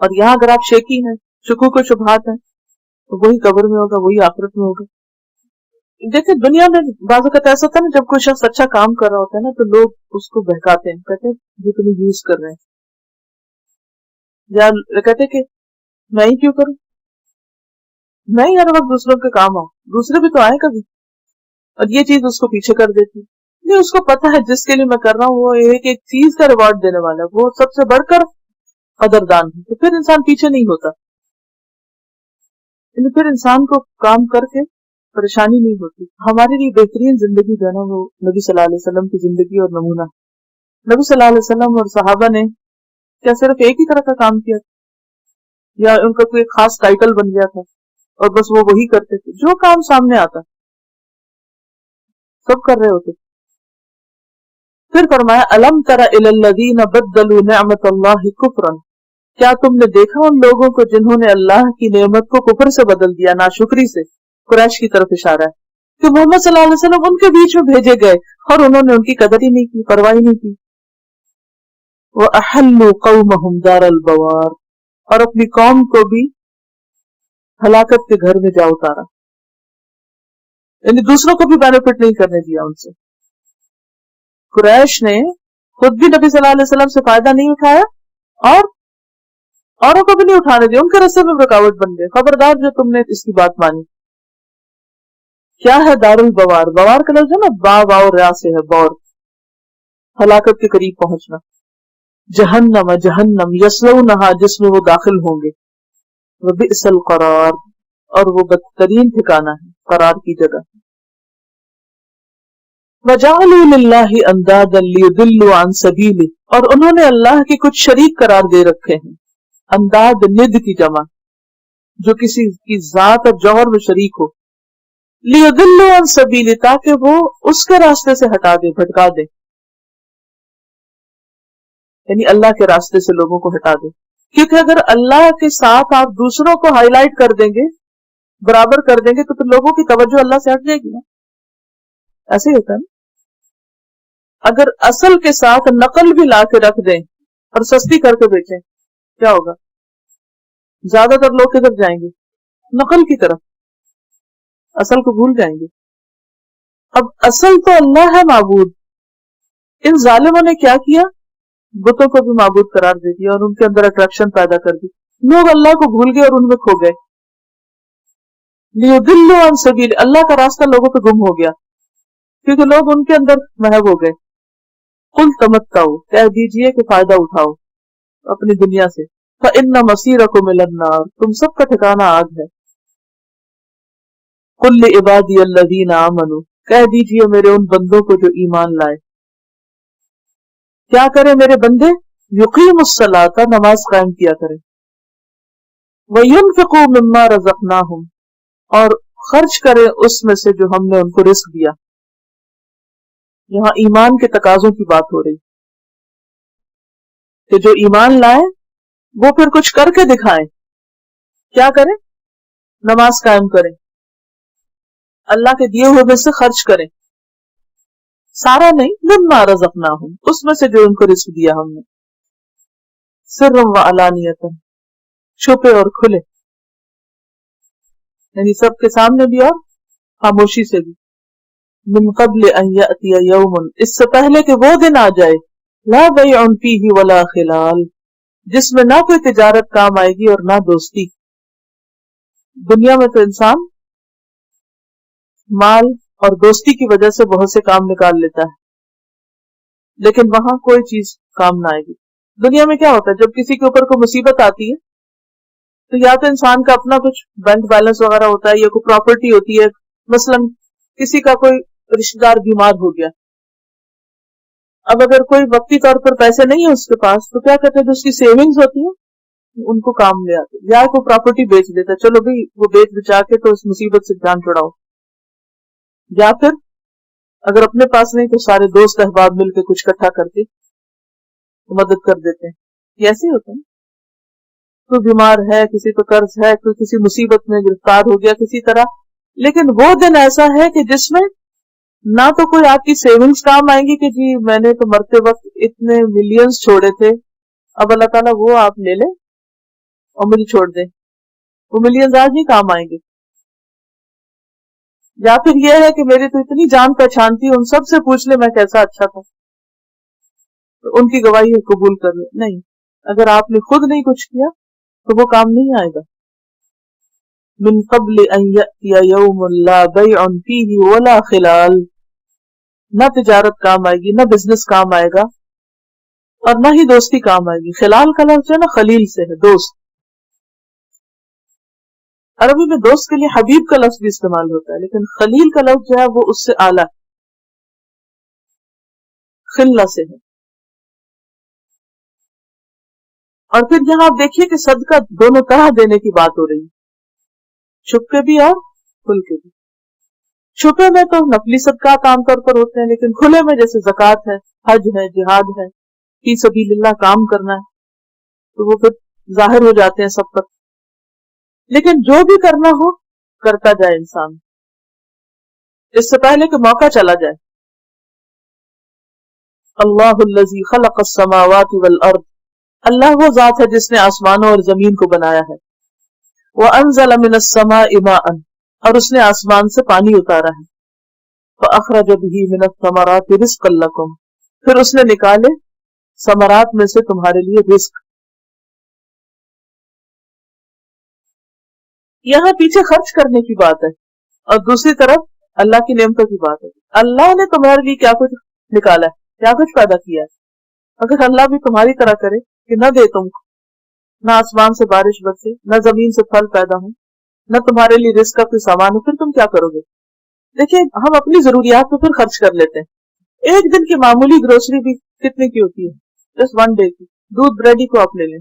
اور یہاں اگر آپ شیکی ہیں، شکوک و شبہات ہیں، تو وہی قبر میں ہوگا، وہی آخرت میں ہوگا. دیکھیں دنیا میں بعض اوقات ایسا ہوتا ہے نا، جب کوئی شخص اچھا کام کر رہا ہوتا ہے نا تو لوگ اس کو بہکاتے ہیں، کہتے ہیں یہ تمہیں یوز کر رہے ہیں، یا کہتے ہیں کہ میں ہی کیوں کروں، میں ہی ہر وقت دوسروں کے کام آؤں، دوسرے بھی تو آئے کبھی. اور یہ چیز اس کو پیچھے کر دیتی. نہیں، اس کو پتا ہے جس کے لیے میں کر رہا ہوں وہ ایک ایک چیز کا ریوارڈ دینے والا ہے، وہ سب سے بڑھ کر قدردان ہے. تو پھر انسان پیچھے نہیں ہوتا، پھر انسان کو کام کر کے پریشانی نہیں ہوتی. ہمارے لیے بہترین زندگی جو ہے نا وہ نبی صلی اللہ علیہ وسلم کی زندگی اور نمونہ. نبی صلی اللہ علیہ وسلم اور صحابہ نے کیا صرف ایک ہی طرح کا کام کیا تھا، یا ان کا کوئی خاص ٹائٹل بن گیا تھا اور بس وہ وہی کرتے تھے؟ جو کام سامنے آتا سب کر رہے ہوتے. پھر فرمایا الم تر الی الذین بدلوا نعمت اللہ کفرا، کیا تم نے دیکھا ان لوگوں کو جنہوں نے اللہ کی نعمت کو کفر سے بدل دیا، ناشکری سے. قریش کی طرف اشارہ ہے کہ محمد صلی اللہ علیہ وسلم ان کے بیچ میں بھیجے گئے اور انہوں نے ان کی قدر ہی نہیں کی، پرواہ ہی نہیں کی. وَأَحَلُّوا قَوْمَهُمْ دَارَ الْبَوَارِ، اور اپنی قوم کو بھی ہلاکت کے گھر میں جا اتارا، یعنی دوسروں کو بھی بینیفٹ نہیں کرنے دیا ان سے. قریش نے خود بھی نبی صلی اللہ علیہ وسلم سے فائدہ نہیں اٹھایا اور اوروں کو بھی نہیں اٹھانے دیا، ان کے راستے میں رکاوٹ بن گئے. خبردار جو تم نے اس کی بات مانی. کیا ہے دار البوار؟ بوار کا لفظ ہے نا، با واو ریا سے ہے، بور، ہلاکت کے قریب پہنچنا. جہنم، جہنم یصلونہا، جس میں وہ داخل ہوں گے. وبئس القرار، اور وہ بدترین ٹھکانہ ہے، قرار کی جگہ. وجعلوا للہ اندادا لیضلوا عن سبیلہ، اور انہوں نے اللہ کے کچھ شریک قرار دے رکھے ہیں. انداد ند کی جمع، جو کسی کی ذات اور جوہر میں شریک ہو. لیضلوا عن سبیلہ، تاکہ وہ اس کے راستے سے ہٹا دے، بھٹکا دے، یعنی اللہ کے راستے سے لوگوں کو ہٹا دے. کیونکہ اگر اللہ کے ساتھ آپ دوسروں کو ہائی لائٹ کر دیں گے، برابر کر دیں گے، تو پھر لوگوں کی توجہ اللہ سے ہٹ جائے گی نا. ایسے ہی ہوتا ہے نا. اگر اصل کے ساتھ نقل بھی لا کے رکھ دیں اور سستی کر کے بیچیں، کیا ہوگا؟ زیادہ تر لوگ کدھر جائیں گے؟ نقل کی طرف، اصل کو بھول جائیں گے. اب اصل تو اللہ ہے معبود. ان ظالموں نے کیا کیا؟ بتوں کو بھی معبود قرار دے دیا اور ان کے اندر اٹریکشن پیدا کر دی. لوگ اللہ کو بھول گئے اور ان میں کھو گئے. لیضلوا عن سبیل، اللہ کا راستہ لوگوں پہ گم ہو گیا کیونکہ لوگ ان کے اندر محو ہو گئے. قل تمتعوا، کہہ دیجئے کہ فائدہ اٹھاؤ اپنی دنیا سے. فإن مصیرکم الی النار، تم سب کا ٹھکانہ آگ ہے. قل لعبادی الذین آمنوا، کہہ دیجئے میرے ان بندوں کو جو ایمان لائے. کیا کرے میرے بندے؟ یقیموا الصلاۃ، نماز قائم کیا کریں. وینفقوا مما رزقناہم، اور خرچ کریں اس میں سے جو ہم نے ان کو رزق دیا. یہاں ایمان کے تقاضوں کی بات ہو رہی کہ جو ایمان لائے وہ پھر کچھ کر کے دکھائیں. کیا کریں؟ نماز قائم کریں، اللہ کے دیے ہوئے میں سے خرچ کریں. سارا نہیں، مما رزقناہم، اس میں سے جو ان کو رزق دیا ہم نے. سرا وعلانیۃ، چھپے اور کھلے، یعنی سب کے سامنے بھی اور خاموشی سے بھی. من قبل ان یأتی یوم، اس سے پہلے کہ وہ دن آ جائے، لا بیع فیہ ولا خلال، جس میں نہ کوئی تجارت کام آئے گی اور نہ دوستی. دنیا میں تو انسان مال اور دوستی کی وجہ سے بہت سے کام نکال لیتا ہے، لیکن وہاں کوئی چیز کام نہ آئے گی. دنیا میں کیا ہوتا ہے، جب کسی کے اوپر کوئی مصیبت آتی ہے تو یا تو انسان کا اپنا کچھ بینک بیلنس وغیرہ ہوتا ہے یا کوئی پراپرٹی ہوتی ہے. مثلا کسی کا کوئی رشتہ دار بیمار ہو گیا، اب اگر کوئی وقتی طور پر پیسے نہیں ہے اس کے پاس تو کیا کہتے ہیں، جو اس کی سیونگز ہوتی ہیں ان کو کام لے آتے، یا کوئی پراپرٹی بیچ دیتا، چلو بھائی وہ بیچ بچا کے تو اس مصیبت سے جان چھڑاؤ. یا پھر اگر اپنے پاس نہیں تو سارے دوست احباب مل کے کچھ اکٹھا کر کے مدد کر دیتے ہیں. یہ ایسے ہی ہوتا ہے، کوئی بیمار ہے، کسی پہ قرض ہے، کوئی کسی مصیبت میں گرفتار ہو گیا کسی طرح. لیکن وہ دن ایسا ہے کہ جس میں نہ تو کوئی آپ کی سیونگز کام آئیں گی کہ جی میں نے تو مرتے وقت اتنے ملینز چھوڑے تھے، اب اللہ تعالیٰ وہ آپ لے لیں اور مجھے چھوڑ دیں، وہ ملینز آج نہیں کام آئیں گے. یا پھر یہ ہے کہ میری تو اتنی جان پہچان تھی، ان سب سے پوچھ لے میں کیسا اچھا تھا، تو ان کی گواہی قبول کر لیں. نہیں، اگر آپ نے خود نہیں کچھ کیا تو وہ کام نہیں آئے گا. من قبل ان یأتی یوم لا بیع فیہ ولا خلال، نہ تجارت کام آئے گی، نہ بزنس کام آئے گا اور نہ ہی دوستی کام آئے گی. خلال کا لفظ جو ہے نا خلیل سے ہے، دوست. عربی میں دوست کے لیے حبیب کا لفظ بھی استعمال ہوتا ہے، لیکن خلیل کا لفظ جو ہے وہ اس سے اعلیٰ خلہ سے ہے. اور پھر یہاں آپ دیکھیے کہ صدقہ دونوں طرح دینے کی بات ہو رہی ہے، چھپ کے بھی اور کھل کے بھی. چھپے میں تو نفلی صدقات عام طور پر ہوتے ہیں، لیکن کھلے میں جیسے زکوٰۃ ہے، حج ہے، جہاد ہے، فی سبیل اللہ کام کرنا ہے، تو وہ پھر ظاہر ہو جاتے ہیں سب پر. لیکن جو بھی کرنا ہو کرتا جائے انسان، اس سے پہلے کہ موقع چلا جائے. اللہ الذی خلق السماوات والارض، اللہ وہ ذات ہے جس نے آسمانوں اور زمین کو بنایا ہے. وانزل من السماء ماء، اور اس نے آسمان سے پانی اتارا ہے. فاخرج به من الثمرات رزقا لکم، پھر اس نے نکالے ثمرات میں سے تمہارے لیے رزق. یہاں پیچھے خرچ کرنے کی بات ہے اور دوسری طرف اللہ کی نعمتوں کی بات ہے. اللہ نے تمہارے لیے کیا کچھ نکالا ہے، کیا کچھ پیدا کیا ہے. اگر اللہ بھی تمہاری طرح کرے کہ نہ دے تم کو، نہ آسمان سے بارش برسے، نہ زمین سے پھل پیدا ہو، نہ تمہارے لیے رزق کا کوئی سامان ہو، پھر تم کیا کرو گے؟ دیکھیں ہم اپنی ضروریات پہ پھر خرچ کر لیتے ہیں. ایک دن کی معمولی گروسری بھی کتنے کی ہوتی ہے، جسٹ ون ڈے کی. دودھ بریڈی کو آپ لے لیں،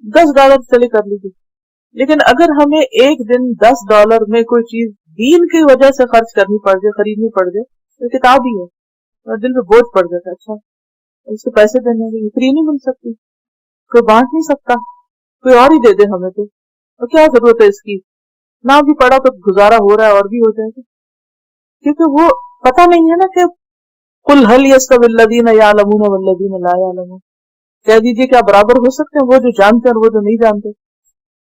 $10 چلے کر لیجیے. لیکن اگر ہمیں ایک دن $10 میں کوئی چیز دین کی وجہ سے خرچ کرنی پڑ جائے، خریدنی پڑ جائے، تو کتاب ہی ہے اور دل پہ بوجھ پڑ جاتا ہے. اچھا اس کو پیسے دینے کے فری نہیں مل سکتی، کوئی بانٹ نہیں سکتا، کوئی اور ہی دے دے ہمیں، تو اور کیا ضرورت ہے اس کی، نہ بھی پڑا تو گزارا ہو رہا ہے اور بھی ہو جائے گا. کیونکہ وہ پتہ نہیں ہے نا کہ قل هل يستوي الذين يعلمون والذين لا يعلمون، کہہ دیجیے کیا برابر ہو سکتے ہیں وہ جو جانتے ہیں اور وہ جو نہیں جانتے.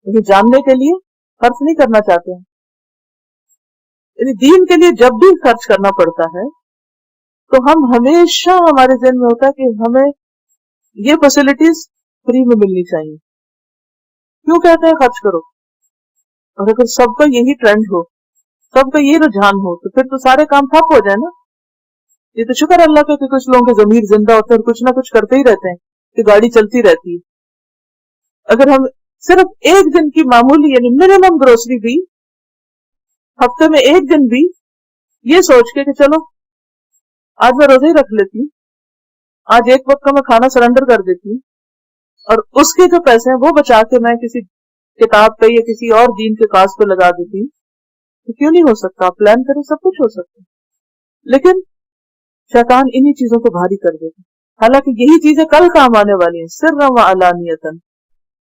لیکن جاننے کے لیے خرچ نہیں کرنا چاہتے ہیں. یعنی دین کے لیے جب بھی خرچ کرنا پڑتا ہے تو ہم ہمیشہ ہمارے ذہن میں ہوتا ہے کہ ہمیں یہ فیسلٹیز فری میں ملنی چاہیے. کیوں کہتے ہیں خرچ کرو؟ اور اگر سب کا یہی ٹرینڈ ہو, سب کا یہ رجحان ہو, تو پھر تو سارے کام ٹھپ ہو جائے نا. یہ تو شکر اللہ کا کہ کچھ لوگوں کے ضمیر زندہ ہوتے ہیں اور کچھ نہ کچھ کرتے ہی رہتے ہیں کہ گاڑی چلتی رہتی ہے. اگر ہم صرف ایک دن کی معمولی یعنی منیمم گروسری بھی ہفتے میں ایک دن بھی یہ سوچ کے کہ چلو آج میں روزے ہی رکھ لیتی ہوں, آج ایک وقت کا میں کھانا سرنڈر کر دیتی ہوں, اور اس کے جو پیسے ہیں وہ بچا کے میں کسی کتاب پہ یا کسی اور دین کے کاز پہ لگا دیتی ہوں, تو کیوں نہیں ہو سکتا؟ پلان کریں, سب کچھ ہو سکتا ہے. لیکن شیطان انہی چیزوں کو بھاری کر دیتا, حالانکہ یہی چیزیں کل کام آنے والی ہیں, سرا و علانیتاً.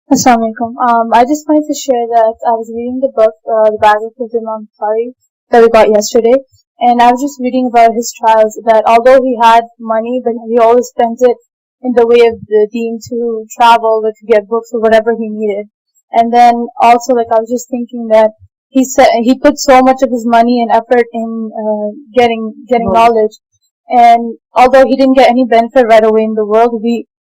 Assalamu alaikum. I just wanted to share that I was reading the book, The Biography of Imam Bukhari, that we got yesterday, and I was just reading about his trials, that although he had money, but he always spent it in the way of the deen, to travel or to get books or whatever he needed. And then also, like, I was just thinking that he put so much of his money and effort in getting knowledge, and although he didn't get any benefit right away in the world,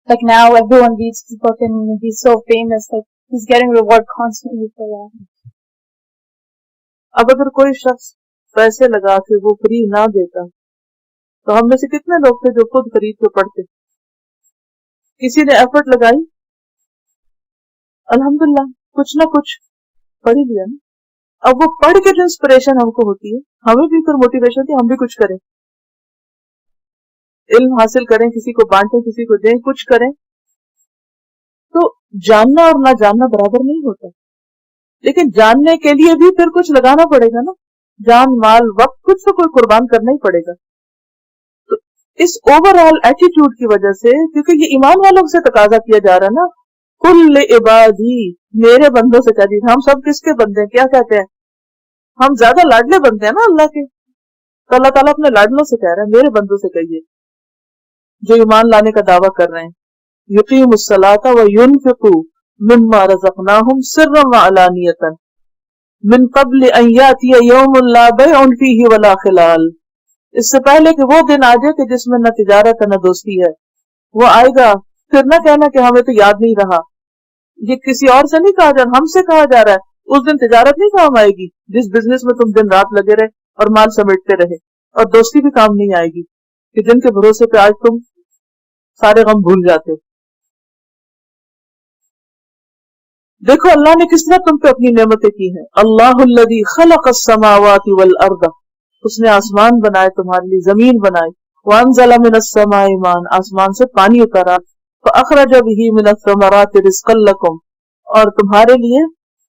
like now everyone reads his book and he's so famous, like he's getting reward constantly for that. اب اگر کوئی شخص پیسے لگا کے وہ free نہ دیتا تو ہم میں سے کتنے لوگ تھے جو خود خرید کے پڑھتے؟ کسی نے ایفرٹ لگائی, الحمدللہ کچھ نہ کچھ پڑھ ہی لیا نا. اب وہ پڑھ کے جو انسپریشن ہم کو ہوتی ہے, ہمیں بھی پھر موٹیویشن ہوتی ہے ہم بھی کچھ کریں, علم حاصل کریں, کسی کو بانٹیں, کسی کو دیں, کچھ کریں. تو جاننا اور نہ جاننا برابر نہیں ہوتا, لیکن جاننے کے لیے بھی پھر کچھ لگانا پڑے گا نا, جان مال وقت کچھ تو کوئی قربان کرنا ہی پڑے گا. تو اس اوور آل ایٹیٹیوڈ کی وجہ سے, کیونکہ یہ ایمان والوں سے تقاضا کیا جا رہا ہے نا, کل عبادی, میرے بندوں سے کہہ دیجیے. ہم سب کس کے بندے ہیں؟ کیا کہتے ہیں؟ ہم زیادہ لاڈلے بنتے ہیں نا اللہ کے, تو اللہ تعالیٰ اپنے لاڈلوں سے کہہ رہے ہیں میرے بندوں سے کہیے جو ایمان لانے کا دعویٰ کر رہے ہیں, یقیم الصلاۃ وینفقوا مما رزقناہم سرا وعلانیۃ من قبل ان یاتی یوم لا بیع فیہ ولا خلال. اس سے پہلے کہ وہ دن آ جائے کہ جس میں نہ تجارت ہے نہ دوستی ہے. وہ آئے گا, پھر نہ کہنا کہ ہمیں تو یاد نہیں رہا. یہ کسی اور سے نہیں کہا جا رہا, ہم سے کہا جا رہا ہے. اس دن تجارت نہیں کام آئے گی جس بزنس میں تم دن رات لگے رہے اور مال سمیٹتے رہے, اور دوستی بھی کام نہیں آئے گی کہ جن کے بھروسے پہ آج تم سارے غم بھول جاتے. دیکھو اللہ نے کس طرح تم پہ اپنی نعمتیں کی ہیں. اللہ الذی خلق السماوات والارض, اس نے آسمان بنائے تمہارے لیے, زمین بنائی. وانزل من السماء ماء, آسمان سے پانی اتارا. فاخرج به من الثمرات رزقا لکم, اور تمہارے لیے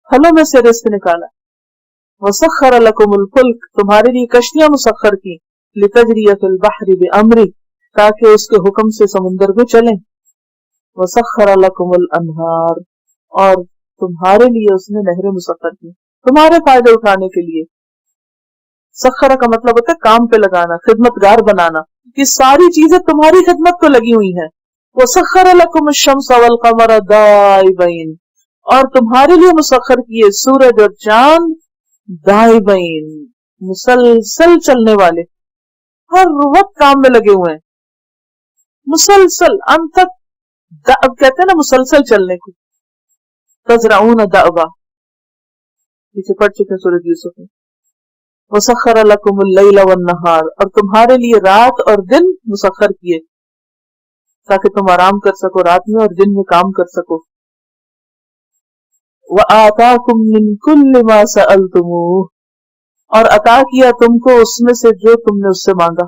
پھلوں میں سے رزق نکالا. وسخر لکم الفلک, تمہارے لیے کشتیاں مسخر کی. لتجری فی البحر بامرہ, تاکہ اس کے حکم سے سمندر میں چلیں. وسخر لکم الانہار, اور تمہارے لیے اس نے نہریں مسخر کی تمہارے فائدے اٹھانے کے لیے. سخرہ کا مطلب ہوتا ہے کام پہ لگانا, خدمتگار بنانا. یہ ساری چیزیں تمہاری خدمت کو لگی ہوئی ہیں. وسخر لکم الشمس والقمر دائبین, اور تمہارے لیے مسخر کیے سورج اور چاند دائبین, مسلسل چلنے والے, ہر وقت کام میں لگے ہوئے ہیں, مسلسل انت تک. اب کہتے ہیں نا مسلسل چلنے کو, تزرعون دأبا, پیچھے پڑھ چکے سورۃ یوسف میں. وسخر لکم اللیل والنہار, اور تمہارے لیے رات اور دن مسخر کیے تاکہ تم آرام کر سکو رات میں اور دن میں کام کر سکو. وآتاکم من کل ما سألتموہ, اور عطا کیا تم کو اس میں سے جو تم نے اس سے مانگا.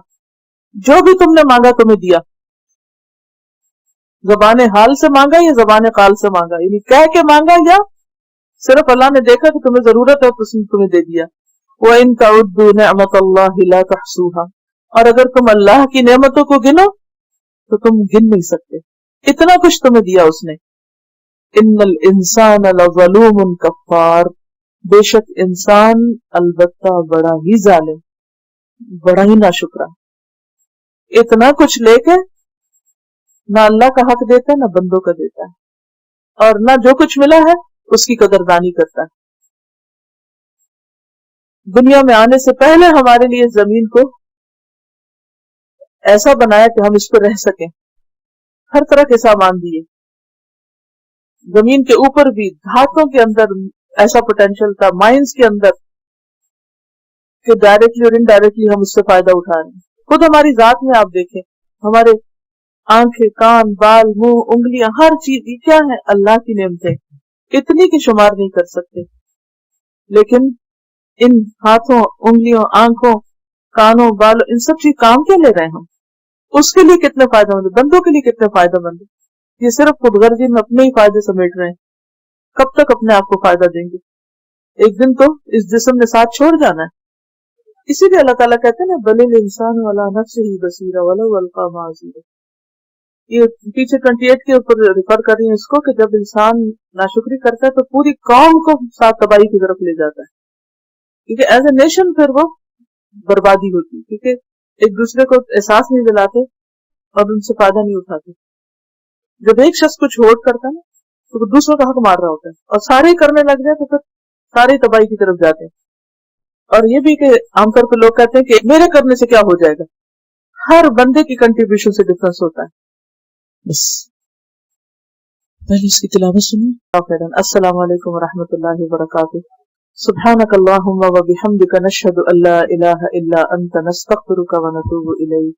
جو بھی تم نے مانگا تمہیں دیا. زبان حال سے مانگا یا زبان قال سے مانگا, یعنی کہہ کے مانگا یا صرف اللہ نے دیکھا کہ تمہیں ضرورت ہے تو اس نے تمہیں دے دیا. وَإِن تَعُدُّوا نِعْمَةَ اللَّهِ لَا تَحْصُوهَا, اور اگر تم اللہ کی نعمتوں کو گنو تو تم گن نہیں سکتے, اتنا کچھ تمہیں دیا اس نے. إِنَّ الْإِنسَانَ لَظَلُومٌ كَفَّارٌ, بے شک انسان البتہ بڑا ہی ظالم, بڑا ہی ناشکرا. اتنا کچھ لے کے نہ اللہ کا حق دیتا ہے نہ بندوں کا دیتا ہے, اور نہ جو کچھ ملا ہے اس کی قدردانی کرتا ہے. دنیا میں آنے سے پہلے ہمارے لیے زمین کو ایسا بنایا کہ ہم اس پر رہ سکیں، ہر طرح کے سامان دیے. زمین کے اوپر بھی دھاتوں کے اندر ایسا پوٹینشیل تھا، مائنز کے اندر، کہ ڈائریکٹلی اور انڈائریکٹلی ہم اس سے فائدہ اٹھا رہے ہیں. خود ہماری ذات میں آپ دیکھیں، ہمارے آنکھیں، کان، بال، منہ، انگلیاں، ہر چیز یہ کیا ہے؟ اللہ کی نعمتیں، اتنی کہ شمار نہیں کر سکتے. لیکن ان ہاتھوں، انگلیوں، آنکھوں، کانوں، بالوں، ان سب چیز کام کیا لے رہے ہیں ہم؟ اس کے لیے کتنے فائدہ مند، بندوں کے لیے کتنے فائدہ مند. یہ صرف خود غرضی میں اپنے ہی فائدے سمیٹ رہے ہیں. کب تک اپنے آپ کو فائدہ دیں گے؟ ایک دن تو اس جسم نے ساتھ چھوڑ جانا ہے. اسی لیے اللہ تعالیٰ کہتے ہیں نا، بل الانسان علی نفسہ بصیرہ ولو القی معاذیرہ. یہ پیچھے 28 کے اوپر ریفر کر رہی ہیں اس کو، کہ جب انسان ناشکری کرتا ہے تو پوری قوم کو ساتھ تباہی کی طرف لے جاتا ہے، کیونکہ ایز اے نیشن پھر وہ بربادی ہوتی ہے، کیونکہ ایک دوسرے کو احساس نہیں دلاتے اور ان سے فائدہ نہیں اٹھاتے. جب ایک شخص کچھ ہوٹ کرتا ہے نا تو وہ دوسروں کا حق مار رہا ہوتا ہے، اور سارے ہی کرنے لگ جائے تو پھر سارے تباہی کی طرف جاتے ہیں. اور یہ بھی کہ عام طور پہ لوگ کہتے ہیں کہ میرے کرنے سے کیا ہو جائے گا. ہر بندے کی کنٹریبیوشن سے ڈفرنس ہوتا ہے. بس پہلے اس کی تلاوت سنیے. السلام علیکم ورحمۃ اللہ وبرکاتہ. سبحانک اللہم وبحمدک نشہد ان لا الہ الا انت نستغفرک ونتوب الیک.